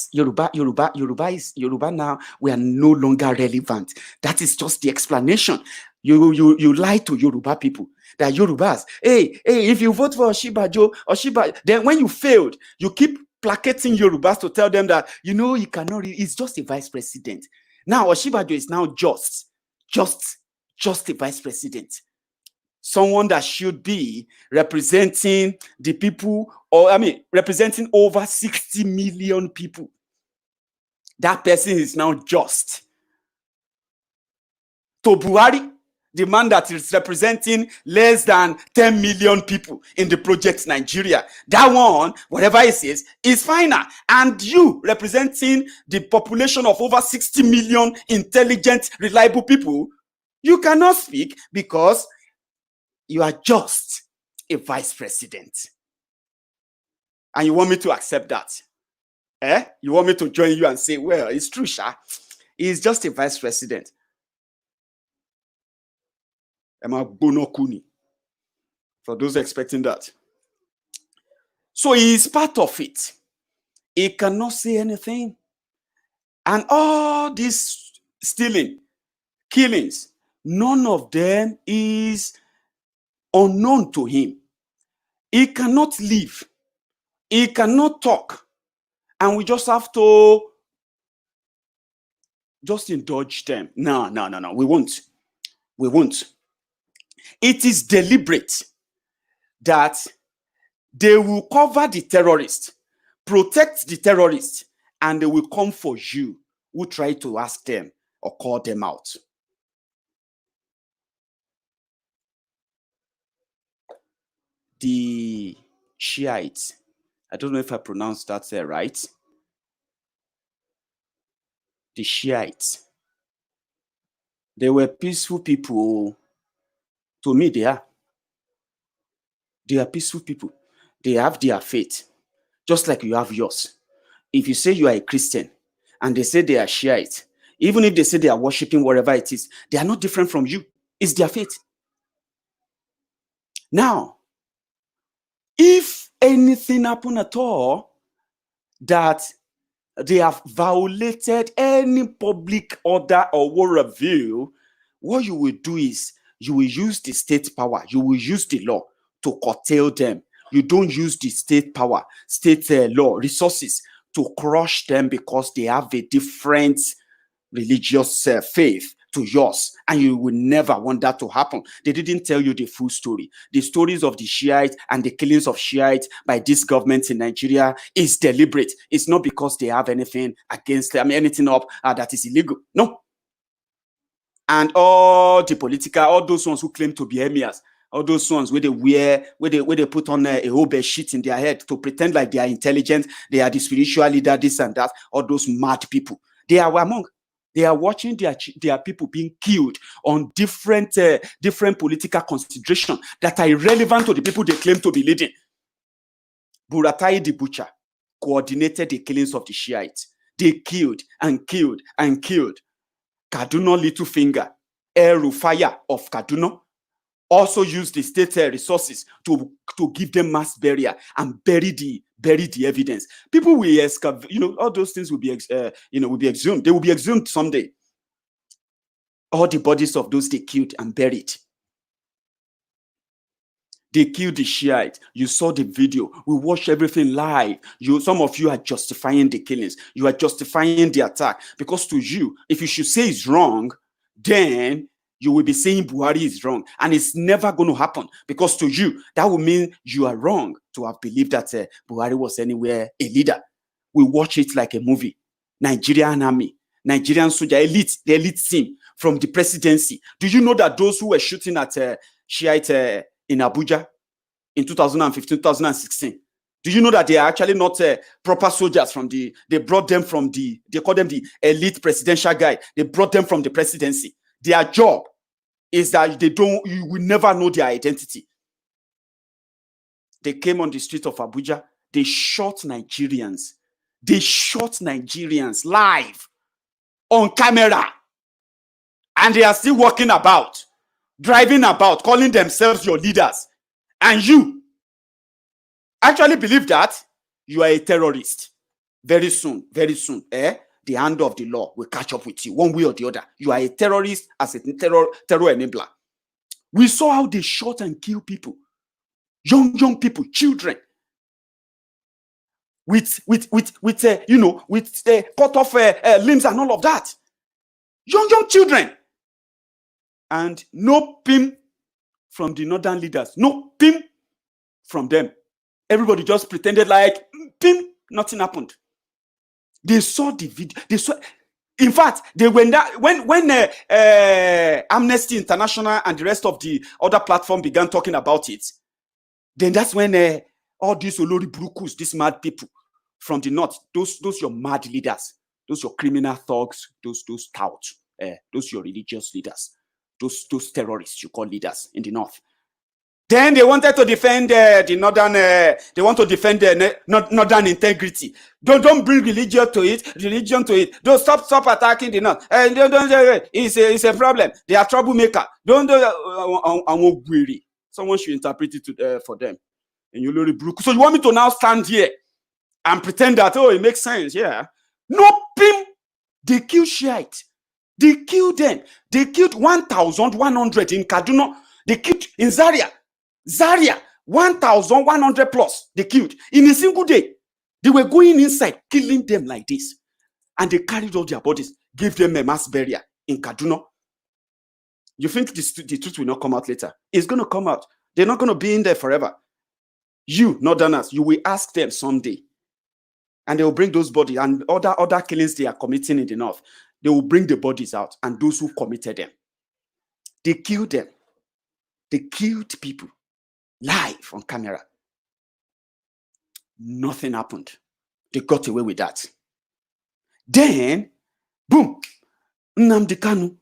now, we are no longer relevant. That is just the explanation. You lie to Yoruba people that Yorubas, hey, if you vote for Oshibajo, then when you failed, you keep placating Yorubas to tell them that, he cannot, he's just a vice president. Now, Oshibajo is now just a vice president. Someone that should be representing the people, representing over 60 million people. That person is now just. To Buhari, the man that is representing less than 10 million people in the project Nigeria. That one, whatever it says, is final. And you representing the population of over 60 million intelligent, reliable people, you cannot speak because you are just a vice president. And you want me to accept that? You want me to join you and say, well, it's true, Sha. He's just a vice president. Emma Bono Kuni. For those expecting that. So he is part of it. He cannot say anything. And all these stealing, killings, none of them is unknown to him. He cannot live. He cannot talk. And we just have to just indulge them. No. We won't. We won't. It is deliberate that they will cover the terrorists, protect the terrorists, and they will come for you who try to ask them or call them out. The Shiites, I don't know if I pronounced that right. The Shiites, they were peaceful people. To me, they are. They are peaceful people. They have their faith, just like you have yours. If you say you are a Christian and they say they are Shiite, even if they say they are worshiping whatever it is, they are not different from you. It's their faith. Now, if anything happen at all that they have violated any public order or worldview, what you will do is you will use the state power. You will use the law to curtail them. You don't use the state power, state law, resources to crush them because they have a different religious faith to yours, and you will never want that to happen. They didn't tell you the full story. The stories of the Shiites and the killings of Shiites by this government in Nigeria is deliberate. It's not because they have anything against them, anything up that is illegal. No. And all the political, all those ones who claim to be emirs, all those ones where they wear, where they put on a whole bed sheet in their head to pretend like they are intelligent, they are the spiritual leader, this and that, all those mad people. They are among. They are watching their people being killed on different political considerations that are irrelevant to the people they claim to be leading. Buratai the butcher coordinated the killings of the Shiites. They killed and killed and killed. Kaduna Littlefinger, El Rufaya of Kaduna, also used the state resources to give them mass burial and bury the evidence. People will excavate, all those things will be will be exhumed. They will be exhumed someday. All the bodies of those they killed and buried. They killed the Shiite. You saw the video. We watched everything live. Some of you are justifying the killings. You are justifying the attack. Because to you, if you should say it's wrong, then you will be saying Buhari is wrong. And it's never going to happen. Because to you, that will mean you are wrong to have believed that Buhari was anywhere a leader. We watch it like a movie. Nigerian army, Nigerian soldier, the elite team from the presidency. Do you know that those who were shooting at Shiite in Abuja in 2015, 2016, do you know that they are actually not proper soldiers they brought them from they call them the elite presidential guide. They brought them from the presidency. Their job is that you will never know their identity. They came on the street of Abuja. They shot Nigerians. They shot Nigerians live on camera. And they are still walking about, driving about, calling themselves your leaders. And you actually believe that you are a terrorist. Very soon, the hand of the law will catch up with you one way or the other. You are a terrorist as a terror enabler. We saw how they shot and killed people. Young people, children. With cut off limbs and all of that. Young children. And no pim from the northern leaders. No pim from them. Everybody just pretended like pim, nothing happened. They saw the video. In fact, they when Amnesty International and the rest of the other platform began talking about it, then that's when all these Olori Burukus, these mad people from the north, those your mad leaders, those your criminal thugs, those touts, those your religious leaders, those terrorists you call leaders in the north. Then they wanted to defend the northern. They want to defend the northern integrity. Don't bring religion to it. Don't stop attacking the north. It's a problem. They are troublemaker. Someone should interpret it for them. And you Olori Buruku. So you want me to now stand here and pretend that it makes sense? Yeah. No, Pim. They killed Shiite. They killed them. They killed 1,100 in Kaduna. They killed in Zaria, 1,100 plus they killed in a single day. They were going inside, killing them like this. And they carried all their bodies, gave them a mass burial in Kaduna. You think the truth will not come out later? It's going to come out. They're not going to be in there forever. You, Northerners, you will ask them someday. And they will bring those bodies and other killings they are committing in the north. They will bring the bodies out and those who committed them. They killed them. They killed people. Live on camera. Nothing happened. They got away with that. Then, boom, Nnamdi Kanu.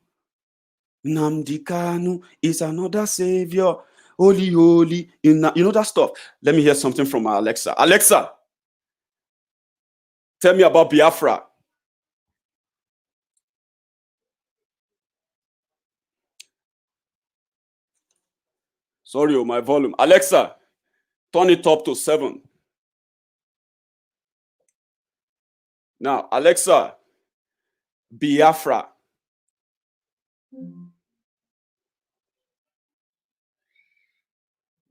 Nnamdi Kanu is another savior. Holy. You know that stuff. Let me hear something from Alexa. Alexa, tell me about Biafra. Sorry, my volume. Alexa, turn it up to 7. Now, Alexa, Biafra.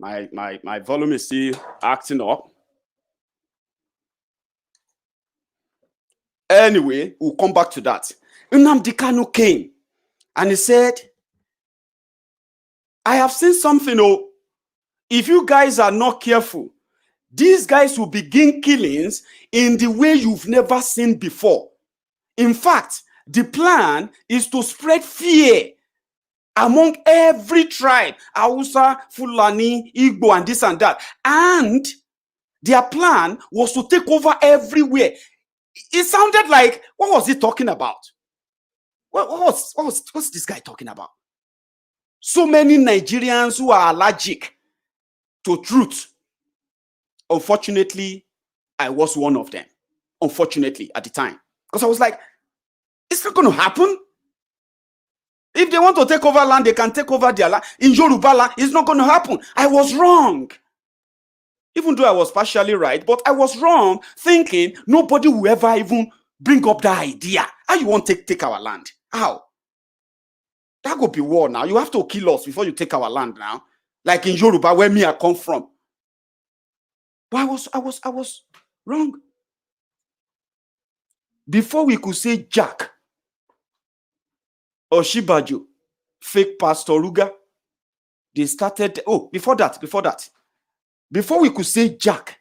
My volume is still acting up. Anyway, we'll come back to that. Nnamdi Kanu came and he said, I have seen something. If you guys are not careful, these guys will begin killings in the way you've never seen before. In fact, the plan is to spread fear among every tribe, Hausa, Fulani, Igbo, and this and that. And their plan was to take over everywhere. It sounded like, what was he talking about? What's this guy talking about? So many Nigerians who are allergic to truth. Unfortunately, I was one of them. Unfortunately, at the time. Because I was like, it's not going to happen. If they want to take over land, they can take over their land. In Yoruba land, it's not going to happen. I was wrong. Even though I was partially right, but I was wrong thinking nobody will ever even bring up that idea. How you want to take our land? How? That could be war now. You have to kill us before you take our land now. Like in Yoruba, where I come from. But I was wrong. Before we could say Jack or Shibajo, fake Pastor Ruga, they started. Before that. Before we could say Jack,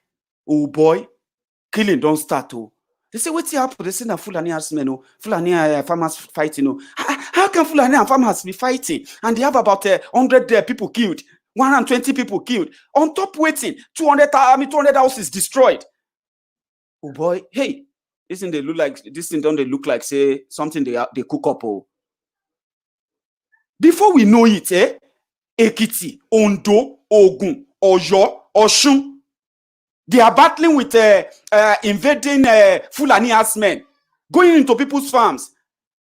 oh boy, killing don't start. They say, what's happening? They say, na Fulani herdsmen, Fulani farmers fighting. How can Fulani and farmers be fighting? And they have about 100 people killed, 120 people killed. On top waiting, 200 houses destroyed. Oh boy, hey, this thing don't they look like say something they cook up. Before we know it, Ekiti, Ondo, Ogun, Oyo, Oshun, they are battling with invading Fulani herdsmen, going into people's farms,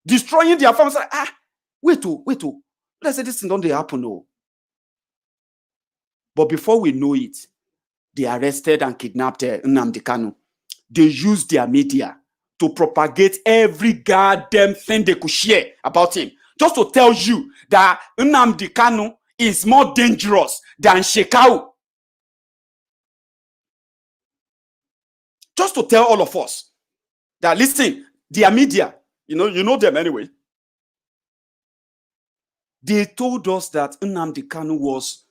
destroying their farms. Wait. Let's say this thing don't happen. But before we know it, they arrested and kidnapped Nnamdi Kanu. They used their media to propagate every goddamn thing they could share about him, just to tell you that Nnamdi Kanu is more dangerous than Shekau. Just to tell all of us that, listen, their media, you know them anyway. They told us that Nnamdi Kanu was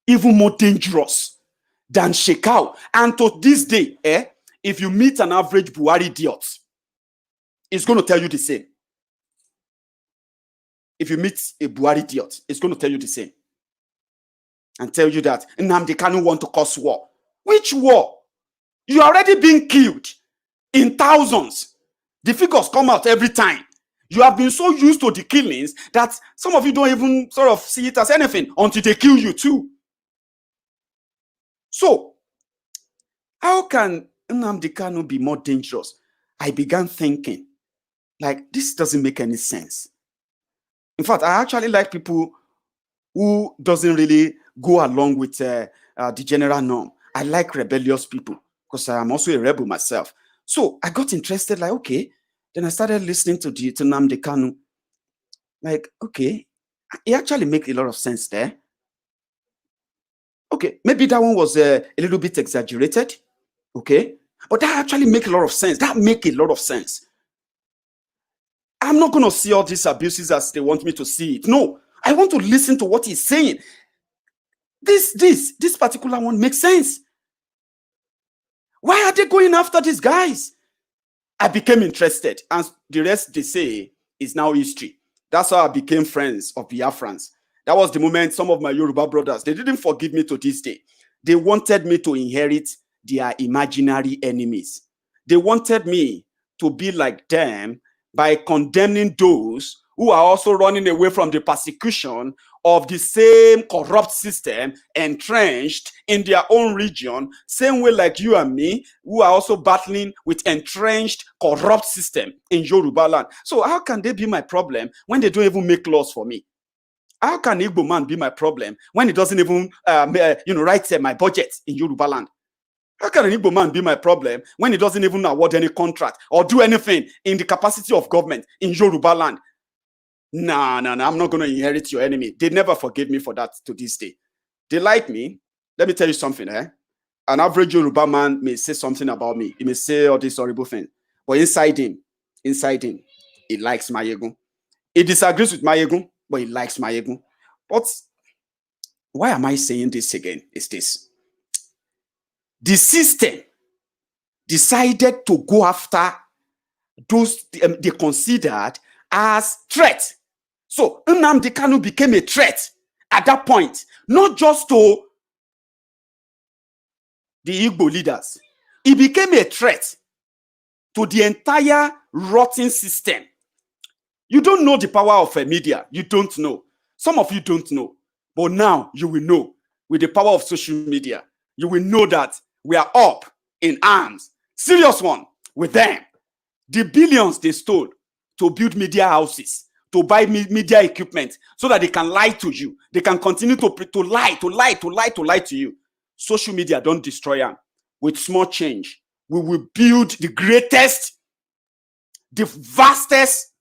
even more dangerous than Shekau. And to this day, if you meet an average Buhari idiot, it's going to tell you the same. If you meet a Buhari idiot, it's going to tell you the same. And tell you that Nnamdi Kanu want to cause war. Which war? You are already being killed in thousands. The figures come out every time. You have been so used to the killings that some of you don't even sort of see it as anything until they kill you too. So, how can Nnamdi Kanu be more dangerous? I began thinking, like, this doesn't make any sense. In fact, I actually like people who doesn't really go along with the general norm. I like rebellious people because I'm also a rebel myself. So I got interested, like, okay. Then I started listening to Nnamdi Kanu. Like, okay, it actually makes a lot of sense there. Okay, maybe that one was a little bit exaggerated. Okay, but that actually makes a lot of sense. That makes a lot of sense. I'm not going to see all these abuses as they want me to see it. No, I want to listen to what he's saying. This particular one makes sense. Why are they going after these guys? I became interested, and the rest they say is now history. That's how I became friends of Biafrans. That was the moment some of my Yoruba brothers, they didn't forgive me to this day. They wanted me to inherit their imaginary enemies. They wanted me to be like them by condemning those who are also running away from the persecution of the same corrupt system entrenched in their own region, same way like you and me, who are also battling with entrenched corrupt system in Yoruba land. So how can they be my problem when they don't even make laws for me? How can Igbo man be my problem when he doesn't even write my budget in Yoruba land? How can an Igbo man be my problem when he doesn't even award any contract or do anything in the capacity of government in Yoruba land? No, I'm not going to inherit your enemy. They never forgave me for that to this day. They like me. Let me tell you something, An average Yoruba man may say something about me. He may say all this horrible thing. But inside him, he likes Mayegun. He disagrees with Mayegun, but he likes Mayegun. But why am I saying this again? Is this. The system decided to go after those they considered as threat. So Nnamdi Kanu became a threat at that point, not just to the Igbo leaders. He became a threat to the entire rotten system. You don't know the power of media. You don't know. Some of you don't know. But now you will know. With the power of social media, you will know that we are up in arms. Serious one with them. The billions they stole to build media houses, to buy media equipment so that they can lie to you. They can continue to lie to you. Social media don't destroy them. With small change, we will build the greatest, the vastest,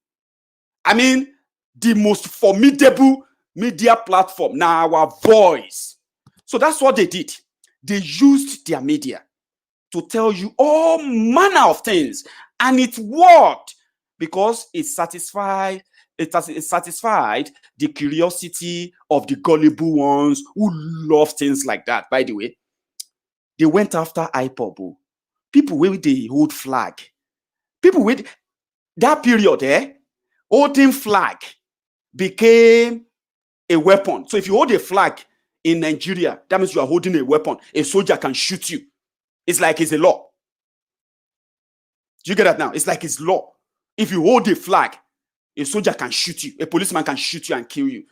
the most formidable media platform. Now our voice. So that's what they did. They used their media to tell you all manner of things, and it worked. Because it satisfied the curiosity of the gullible ones who love things like that. By the way, they went after IPOB. People with the hold flag. People with that period, holding flag became a weapon. So if you hold a flag in Nigeria, that means you are holding a weapon. A soldier can shoot you. It's like it's a law. Do you get that now? It's like it's law. If you hold a flag, a soldier can shoot you. A policeman can shoot you and kill you.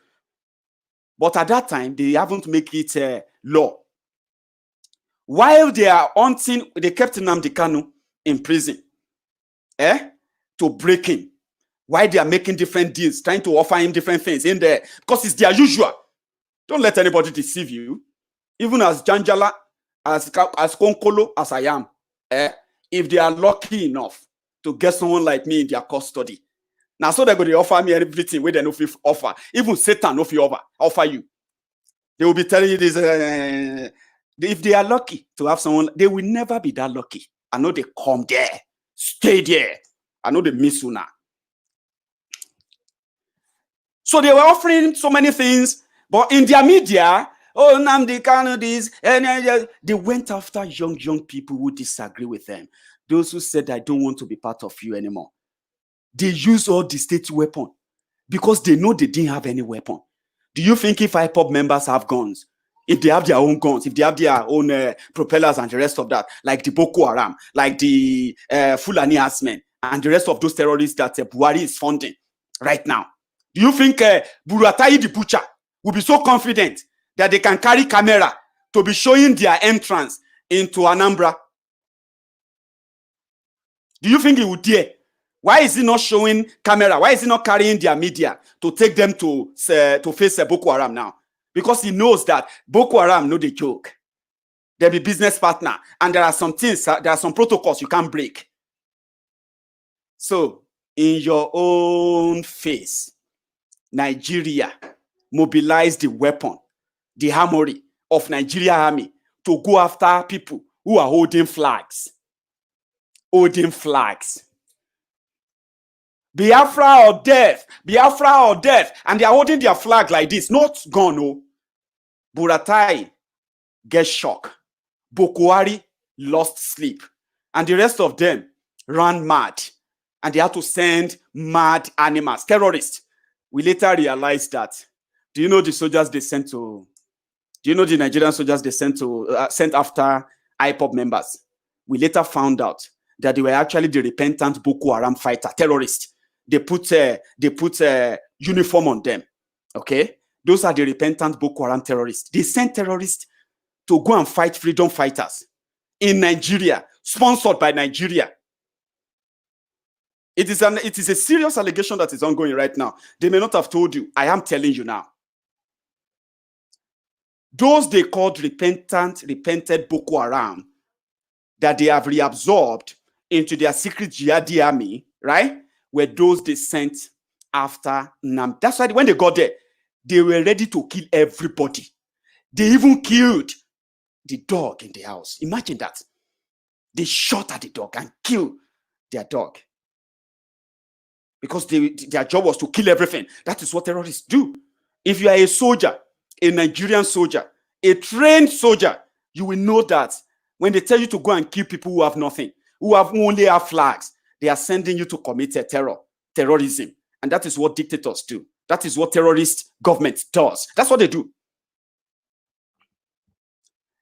But at that time, they haven't made it a law. While they are hunting, they kept Nnamdi Kanu in prison to break him. While they are making different deals, trying to offer him different things in there. Because it's their usual. Don't let anybody deceive you. Even as Janjala, as Konkolo, as I am, if they are lucky enough to get someone like me in their custody. Now, so they're going to offer me everything where they know if offer. Even Satan if you offer you. They will be telling you this. If they are lucky to have someone, they will never be that lucky. I know they come there, stay there. I know they miss you now. So they were offering so many things, but in their media, Nnamdi Kanu this, and they went after young people who disagree with them. Those who said, I don't want to be part of you anymore. They use all the state weapon because they know they didn't have any weapon. Do you think if IPOB members have guns, if they have their own guns, if they have their own propellers and the rest of that, like the Boko Haram, like the Fulani Asmen, and the rest of those terrorists that Buhari is funding right now, do you think Buratai the butcher will be so confident that they can carry camera to be showing their entrance into Anambra? Do you think he would dare? Why is he not showing camera? Why is he not carrying their media to take them to face Boko Haram now? Because he knows that Boko Haram know the joke. They'll be business partner, and there are some things, there are some protocols you can't break. So, in your own face, Nigeria mobilized the weapon, the armory of Nigeria Army to go after people who are holding flags. Holding flags. Biafra or death, Biafra or death, and they are holding their flag like this, not gone, no. Buratai gets shocked. Boko Haram lost sleep, and the rest of them ran mad, and they had to send mad animals, terrorists. We later realized that. Do you know the soldiers they sent to? Do you know the Nigerian soldiers they sent to sent after IPOB members? We later found out that they were actually the repentant Boko Haram fighter terrorists. They put uniform on them. Okay, those are the repentant Boko Haram terrorists. They sent terrorists to go and fight freedom fighters in Nigeria, sponsored by Nigeria. It is a serious allegation that is ongoing right now. They may not have told you. I am telling you now. Those they called repented Boko Haram that they have reabsorbed into their secret jihadi army, right? Were those they sent after Nam. That's why when they got there, they were ready to kill everybody. They even killed the dog in the house. Imagine that. They shot at the dog and killed their dog. Because their job was to kill everything. That is what terrorists do. If you are a soldier, a Nigerian soldier, a trained soldier, you will know that when they tell you to go and kill people who have nothing, who only have flags, they are sending you to commit terrorism. And that is what dictators do. That is what terrorist government does. That's what they do.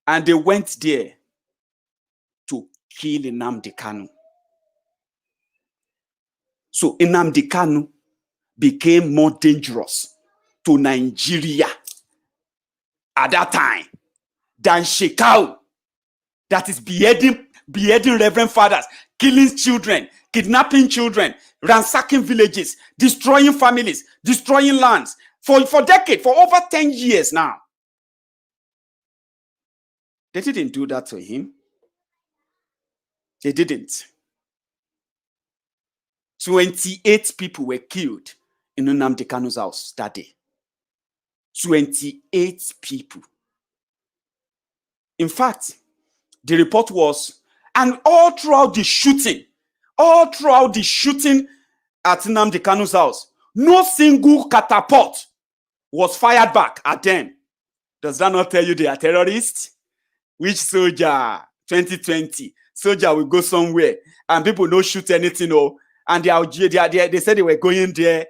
And they went there to kill Nnamdi Kanu. So Nnamdi Kanu became more dangerous to Nigeria at that time than Shekau, that is beheading reverend fathers, killing children, kidnapping children, ransacking villages, destroying families, destroying lands for decades, for over 10 years now. They didn't do that to him. They didn't. 28 people were killed in Nnamdi Kanu's house that day. 28 people. In fact, the report was, and all throughout the shooting at Nnamdi Kanu's house, no single catapult was fired back at them. Does that not tell you they are terrorists? Which soldier? 2020 soldier will go somewhere and people don't shoot anything, and they said they were going there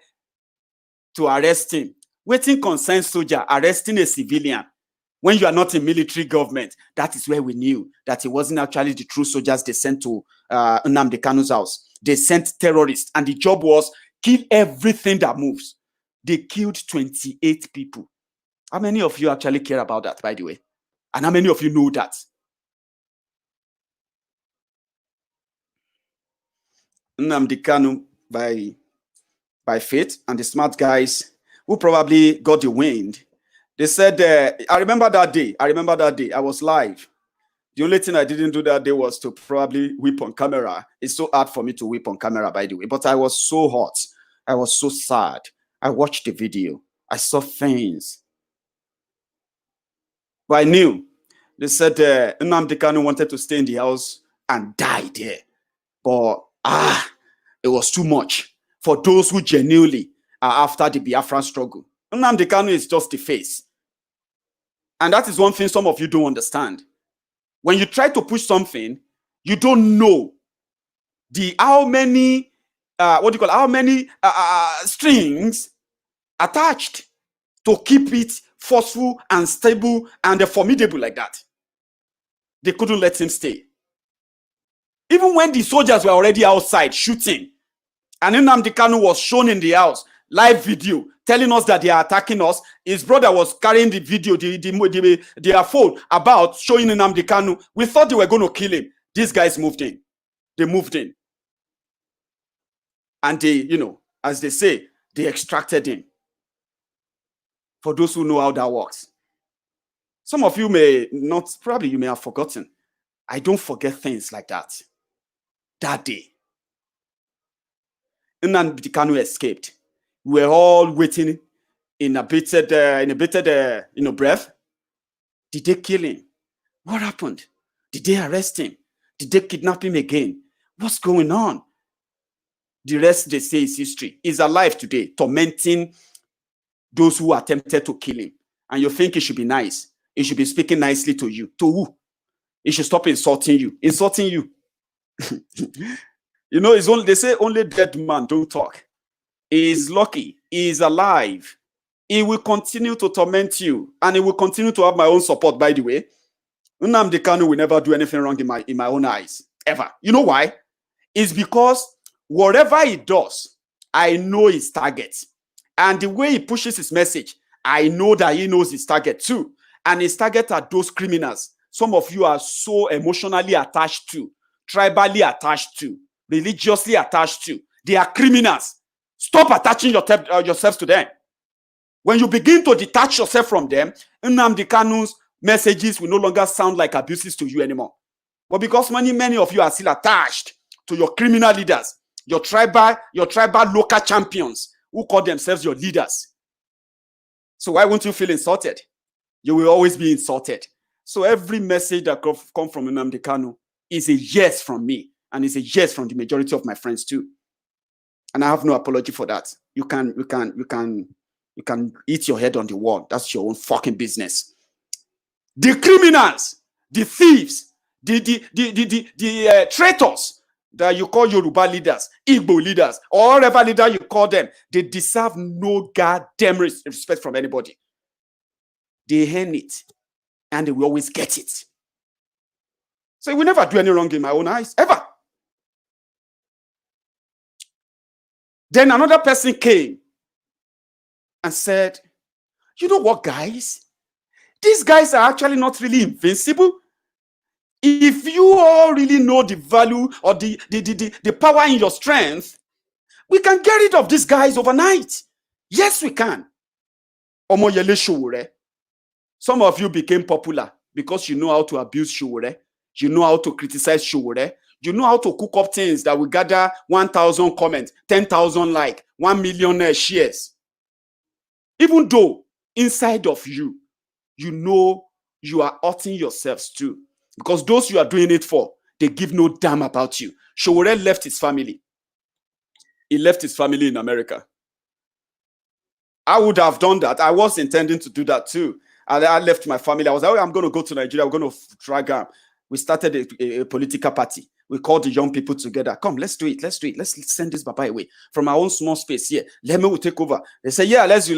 to arrest him. Waiting concern soldier arresting a civilian when you are not in military government. That is where we knew that it wasn't actually the true soldiers they sent to Nnamdi Kanu's house. They sent terrorists, and the job was kill everything that moves. They killed 28 people. How many of you actually care about that, by the way? And how many of you know that? Nnamdi Kanu by faith, and the smart guys who probably got the wind. They said, I remember that day. I was live. The only thing I didn't do that day was to probably whip on camera. It's so hard for me to whip on camera, by the way. But I was so hot. I was so sad. I watched the video. I saw things. But I knew. They said Nnamdi Kanu wanted to stay in the house and die there. But it was too much for those who genuinely are after the Biafran struggle. Nnamdi Kanu is just the face. And that is one thing some of you don't understand. When you try to push something, you don't know how many how many strings attached to keep it forceful and stable and formidable like that. They couldn't let him stay. Even when the soldiers were already outside shooting, and Nnamdi Kanu was shown in the house, live video, telling us that they are attacking us. His brother was carrying the video, their phone about showing Nnamdi Kanu. We thought they were going to kill him. These guys moved in. They moved in. And they, as they say, they extracted him. For those who know how that works. Some of you may not, probably you may have forgotten. I don't forget things like that. That day, Nnamdi Kanu escaped. We were all waiting in a bated breath. Did they kill him? What happened? Did they arrest him? Did they kidnap him again? What's going on? The rest, they say, is history. He's alive today, tormenting those who attempted to kill him. And you think he should be nice. He should be speaking nicely to you. To who? He should stop insulting you. Insulting you. They say only dead man don't talk. He is lucky. He is alive. He will continue to torment you. And he will continue to have my own support, by the way. Nnamdi Kanu will never do anything wrong in my own eyes. Ever. You know why? It's because whatever he does, I know his target. And the way he pushes his message, I know that he knows his target too. And his target are those criminals. Some of you are so emotionally attached to, tribally attached to, religiously attached to. They are criminals. Stop attaching yourselves to them. When you begin to detach yourself from them, Nnamdi Kanu's messages will no longer sound like abuses to you anymore. But because many of you are still attached to your criminal leaders, your tribal local champions who call themselves your leaders. So why won't you feel insulted? You will always be insulted. So every message that comes from Nnamdi Kanu is a yes from me, and it's a yes from the majority of my friends too. And I have no apology for that. You can eat your head on the wall. That's your own fucking business. The criminals, the thieves, the traitors that you call Yoruba leaders, Igbo leaders, or whatever leader you call them, they deserve no goddamn respect from anybody. They earn it, and they will always get it. So we never do any wrong in my own eyes, ever. Then another person came and said, you know what, guys? These guys are actually not really invincible. If you all really know the value or the power in your strength, we can get rid of these guys overnight. Yes, we can. Omoyele Sowore. Some of you became popular because you know how to abuse Sowore. You know how to criticize Sowore. You know how to cook up things that will gather 1,000 comments, 10,000 likes, 1 million shares. Even though inside of you, you know you are hurting yourselves too. Because those you are doing it for, they give no damn about you. Sowore left his family. He left his family in America. I would have done that. I was intending to do that too. I left my family. I was like, oh, I'm going to go to Nigeria. We're going to drag him. We started a political party. We called the young people together. Come, let's do it. Let's do it. Let's send this Baba away from our own small space here. Let me take over. They say, yeah, let's do.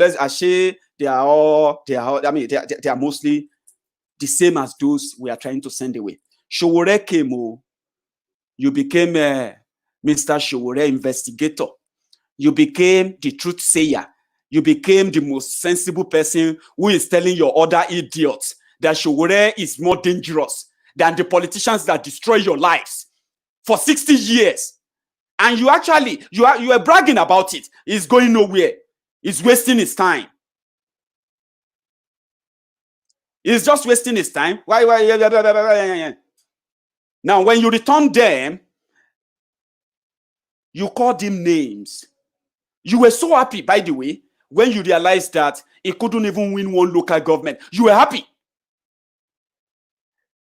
They are mostly the same as those we are trying to send away. Sowore came. You became Mr. Sowore investigator. You became the truth sayer. You became the most sensible person who is telling your other idiots that Sowore is more dangerous than the politicians that destroy your lives for 60 years. And you are bragging about it. It's going nowhere. It's wasting his time. He's just wasting his time. Why? Now, when you return them, you called him names. You were so happy, by the way, when you realized that he couldn't even win one local government. You were happy.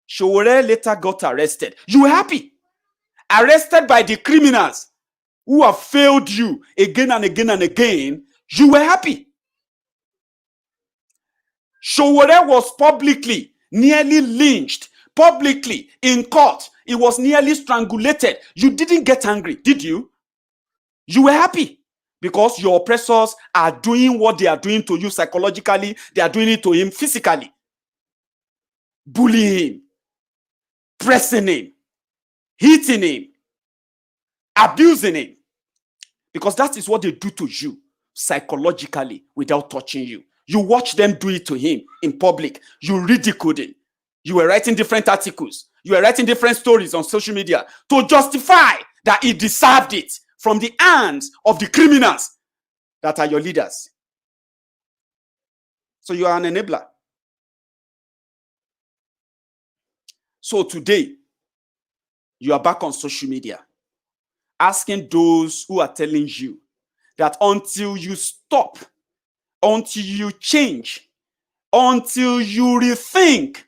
Sowore later got arrested. You were happy. Arrested by the criminals who have failed you again and again and again. You were happy. Sowore was publicly nearly lynched, publicly in court. He was nearly strangulated. You didn't get angry, did you? You were happy because your oppressors are doing what they are doing to you psychologically. They are doing it to him physically. Bullying him, pressing him, hitting him, abusing him. Because that is what they do to you psychologically without touching you. You watch them do it to him in public. You ridiculed him. You were writing different articles. You were writing different stories on social media to justify that he deserved it from the hands of the criminals that are your leaders. So you are an enabler. So today, you are back on social media, asking those who are telling you that until you stop, until you change, until you rethink,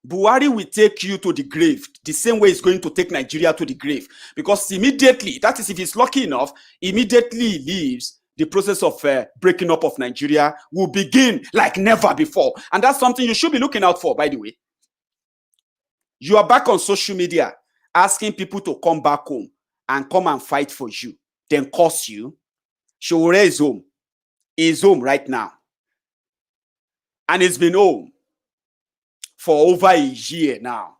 Buhari will take you to the grave the same way it's going to take Nigeria to the grave. Because immediately, that is if he's lucky enough, immediately he leaves, the process of breaking up of Nigeria will begin like never before. And that's something you should be looking out for, by the way. You are back on social media asking people to come back home and come and fight for you, then curse you. Sowore is home. He's home right now. And he's been home for over a year now.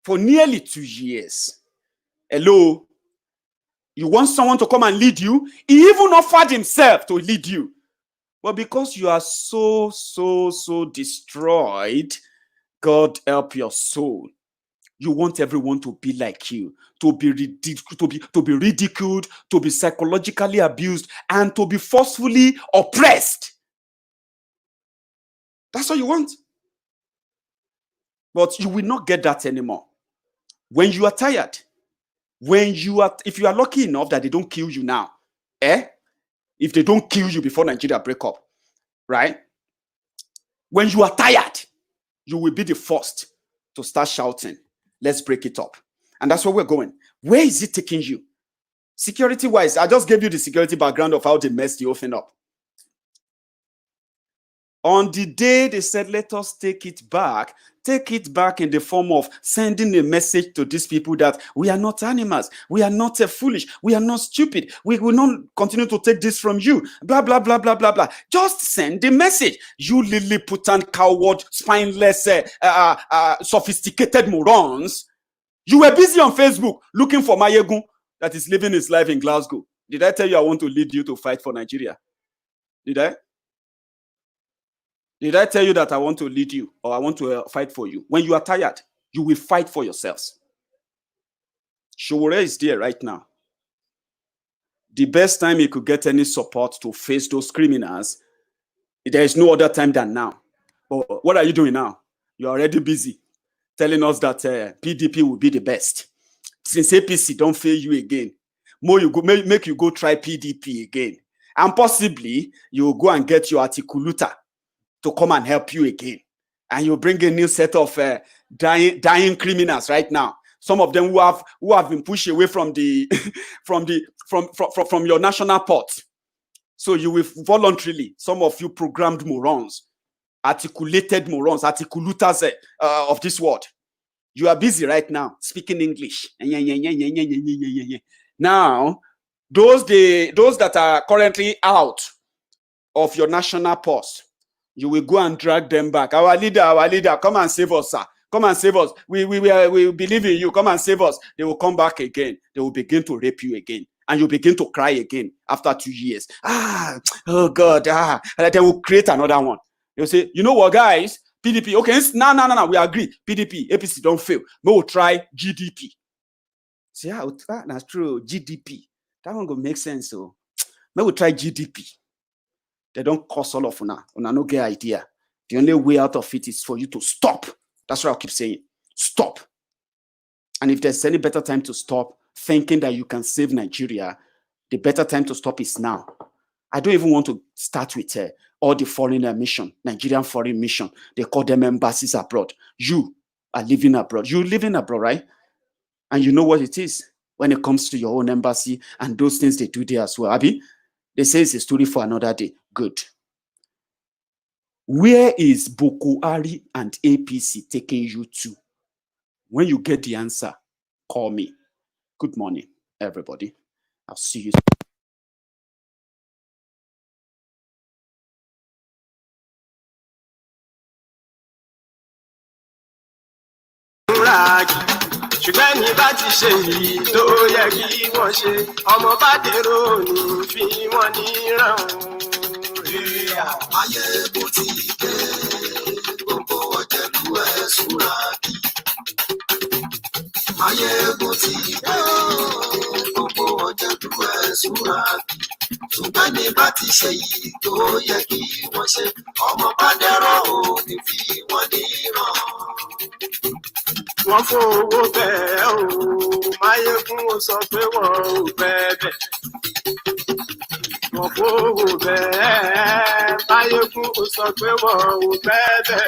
For nearly 2 years. Hello? You want someone to come and lead you? He even offered himself to lead you. But because you are so destroyed, God help your soul. You want everyone to be like you, to be ridiculed, to be psychologically abused, and to be forcefully oppressed. That's what you want. But you will not get that anymore. When you are tired, if you are lucky enough that they don't kill you now, if they don't kill you before Nigeria break up, right? When you are tired, you will be the first to start shouting, let's break it up. And that's where we're going. Where is it taking you? Security-wise, I just gave you the security background of how they messed the whole thing up. On the day they said, let us take it back in the form of sending a message to these people that we are not animals, we are not foolish, we are not stupid, we will not continue to take this from you, blah, blah, blah, blah, blah, blah. Just send the message. You Lilliputian, coward, spineless, sophisticated morons. You were busy on Facebook looking for Mayegun that is living his life in Glasgow. Did I tell you I want to lead you to fight for Nigeria? Did I? Did I tell you that I want to lead you or I want to fight for you? When you are tired, you will fight for yourselves. Sowore is there right now. The best time he could get any support to face those criminals, there is no other time than now. But what are you doing now? You're already busy telling us that PDP will be the best. Since APC don't fail you again, make you go try PDP again. And possibly, you will go and get your articuluta to come and help you again. And you bring a new set of dying criminals right now. Some of them who have been pushed away from the from your national port. So you will voluntarily, some of you programmed morons, articulated morons, articulutas of this world. You are busy right now speaking English. Now, those that are currently out of your national post, you will go and drag them back. Our leader, come and save us, sir. Come and save us. We believe in you. Come and save us. They will come back again. They will begin to rape you again. And you begin to cry again after 2 years. Oh God. And they will create another one. They'll say, you know what, guys? PDP. Okay, no. We agree. PDP, APC don't fail. We will try GDP. See, that's true. GDP. That one will make sense. So, we will try GDP. They don't cost all of una. Una no get idea. The only way out of it is for you to stop. That's what I keep saying. Stop. And if there's any better time to stop thinking that you can save Nigeria, the better time to stop is now. I don't even want to start with all the foreign mission, Nigerian foreign mission. They call them embassies abroad. You are living abroad. You're living abroad, right? And you know what it is when it comes to your own embassy and those things they do there as well. Abi, they say it's a story for another day. Good. Where is Boko Haram and APC taking you to? When you get the answer, call me. Good morning, everybody. I'll see you soon. súnra kì ṣùgbọ́n ní bá ti ṣe èyí tó yẹ kí wọ́n ṣe ọmọ bá dèrò ní fi wọ́n níran. ayé bó ti dé gbogbo ọ̀jẹ̀lú ẹ̀ súnra kì. ayé bó ti dé gbogbo ọ̀jẹ̀lú ẹ̀ súnra kì. ṣùgbọ́n ní bá ti ṣe èyí tó yẹ kí wọ́n ṣe ọmọ bá dẹ̀rọ̀ ò ní fi wọ́n níran. wọ́n fowó bẹ́ẹ̀ o máyégún ó sọ pé wọ́n ò bẹ́ẹ̀ wọ́n fowó bẹ́ẹ̀ máyégún ó sọ pé wọ́n ò bẹ́ẹ̀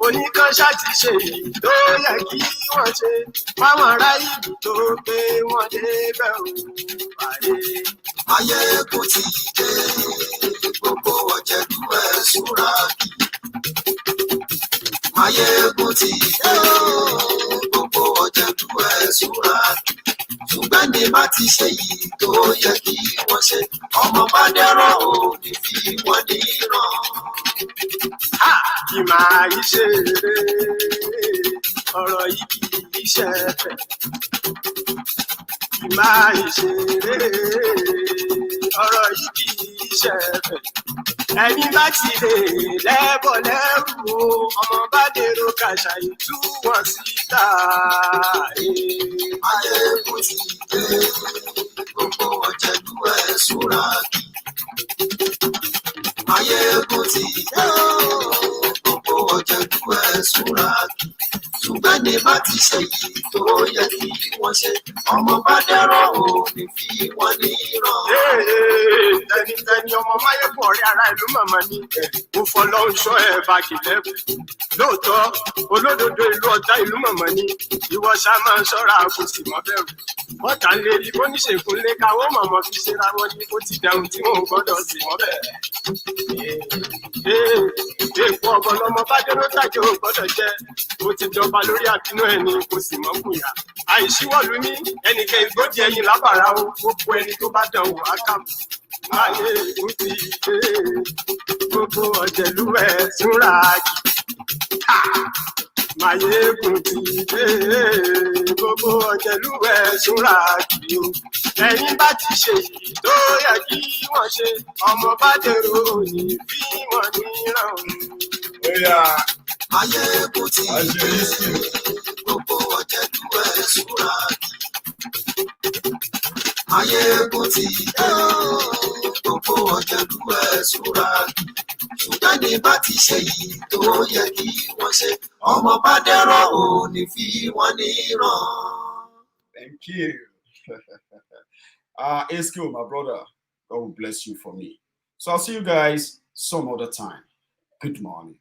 oníkanṣá ti ṣe èyí tó yẹ kí wọ́n ṣe fáwọn ará ìlú tó gbé wọn débẹ̀ o ayé. ayé kò tí ì dé gbogbo ọ̀jẹ̀lú ẹ̀ súnra kì. ayé kò tí ì dé gbogbo ọ̀jẹ̀lú ẹ̀ súnra kì. ṣùgbọ́n ní bá ti ṣe yìí tó yẹ kí wọ́n ṣe ọmọ bá dẹ̀rọ̀ ò ní fi wọ́n níran. kì máa yí ṣe eré ọ̀rọ̀ yìí kì í ṣe ẹ̀fẹ̀ kì máa yí ṣe eré ọ̀rọ̀ yìí kì í ṣe ẹ̀fẹ̀ ẹni bá ti lè lẹ́bọ̀ lẹ́rù o ọmọ bá dèrò kàṣà ìtú wọn síta. ayé kò tí ì dé gbogbo ọ̀jẹ̀lú ẹ̀ súnra kì. ayé kò tí ì dé gbogbo ọ̀jẹ̀lú ẹ̀ súnra kì. ṣùgbọ́n ní bá ti ṣe yìí tó yẹ kí wọ́n ṣe ọmọ bá dẹ̀rọ̀ ò ní fi wọ́n níran. tẹnitẹni ọmọ máyégún ọ̀rẹ́ ará ìlú màmá ní mo fọlọ́run ṣọ́ ẹ̀ báàgì lẹ́bù lóòótọ́ olódodo ìlú ọ̀tá ìlú màmá ní ìwọ ṣá máa ń ṣọ́ra kò sì mọ́ bẹ̀rù bọ́tà ń lé ní bóníṣègùn lé káwọ́ mọ̀mọ́ fi ṣera wọn ní ó ti dẹrùn tí mò ń gbọ́dọ̀ sí wọ́n bẹ̀. èèpo ọ̀bọ̀n lọmọ bá dé lótàjẹ́ ò gbọ́dọ̀ jẹ́ ó ti jọba lórí àbínú ẹni kò sì mọ́ kùyà àìsíwọ̀lú ní ẹnìkẹ́ ìgbódì ẹyin lábàrá o gbogbo ẹni tó bá dán wò á kàmù. ayé ó ti dé gbogbo ọ̀jẹ̀lú ẹ̀ súnra kì. máyégún ti dé gbogbo ọ̀jẹ̀lú ẹ̀ súnra kì o ẹ̀yin bá ti ṣe èyí tó yẹ kí wọ́n ṣe ọmọ bá dèrò ní bí wọ́n níran. ayé kò tí ì dé gbogbo ọ̀jẹ̀lú ẹ̀ súnra kì. ayé kò tí ì dé gbogbo ọ̀jẹ̀lú ẹ̀ súnra kì. ṣùgbọ́n ní bá ti ṣe yìí tó yẹ kí wọ́n ṣe ọmọ bá dẹ̀rọ̀ ò ní fi wọ́n níran. Thank you. Eskil, my brother, God will bless you for me. So I'll see you guys some other time. Good morning.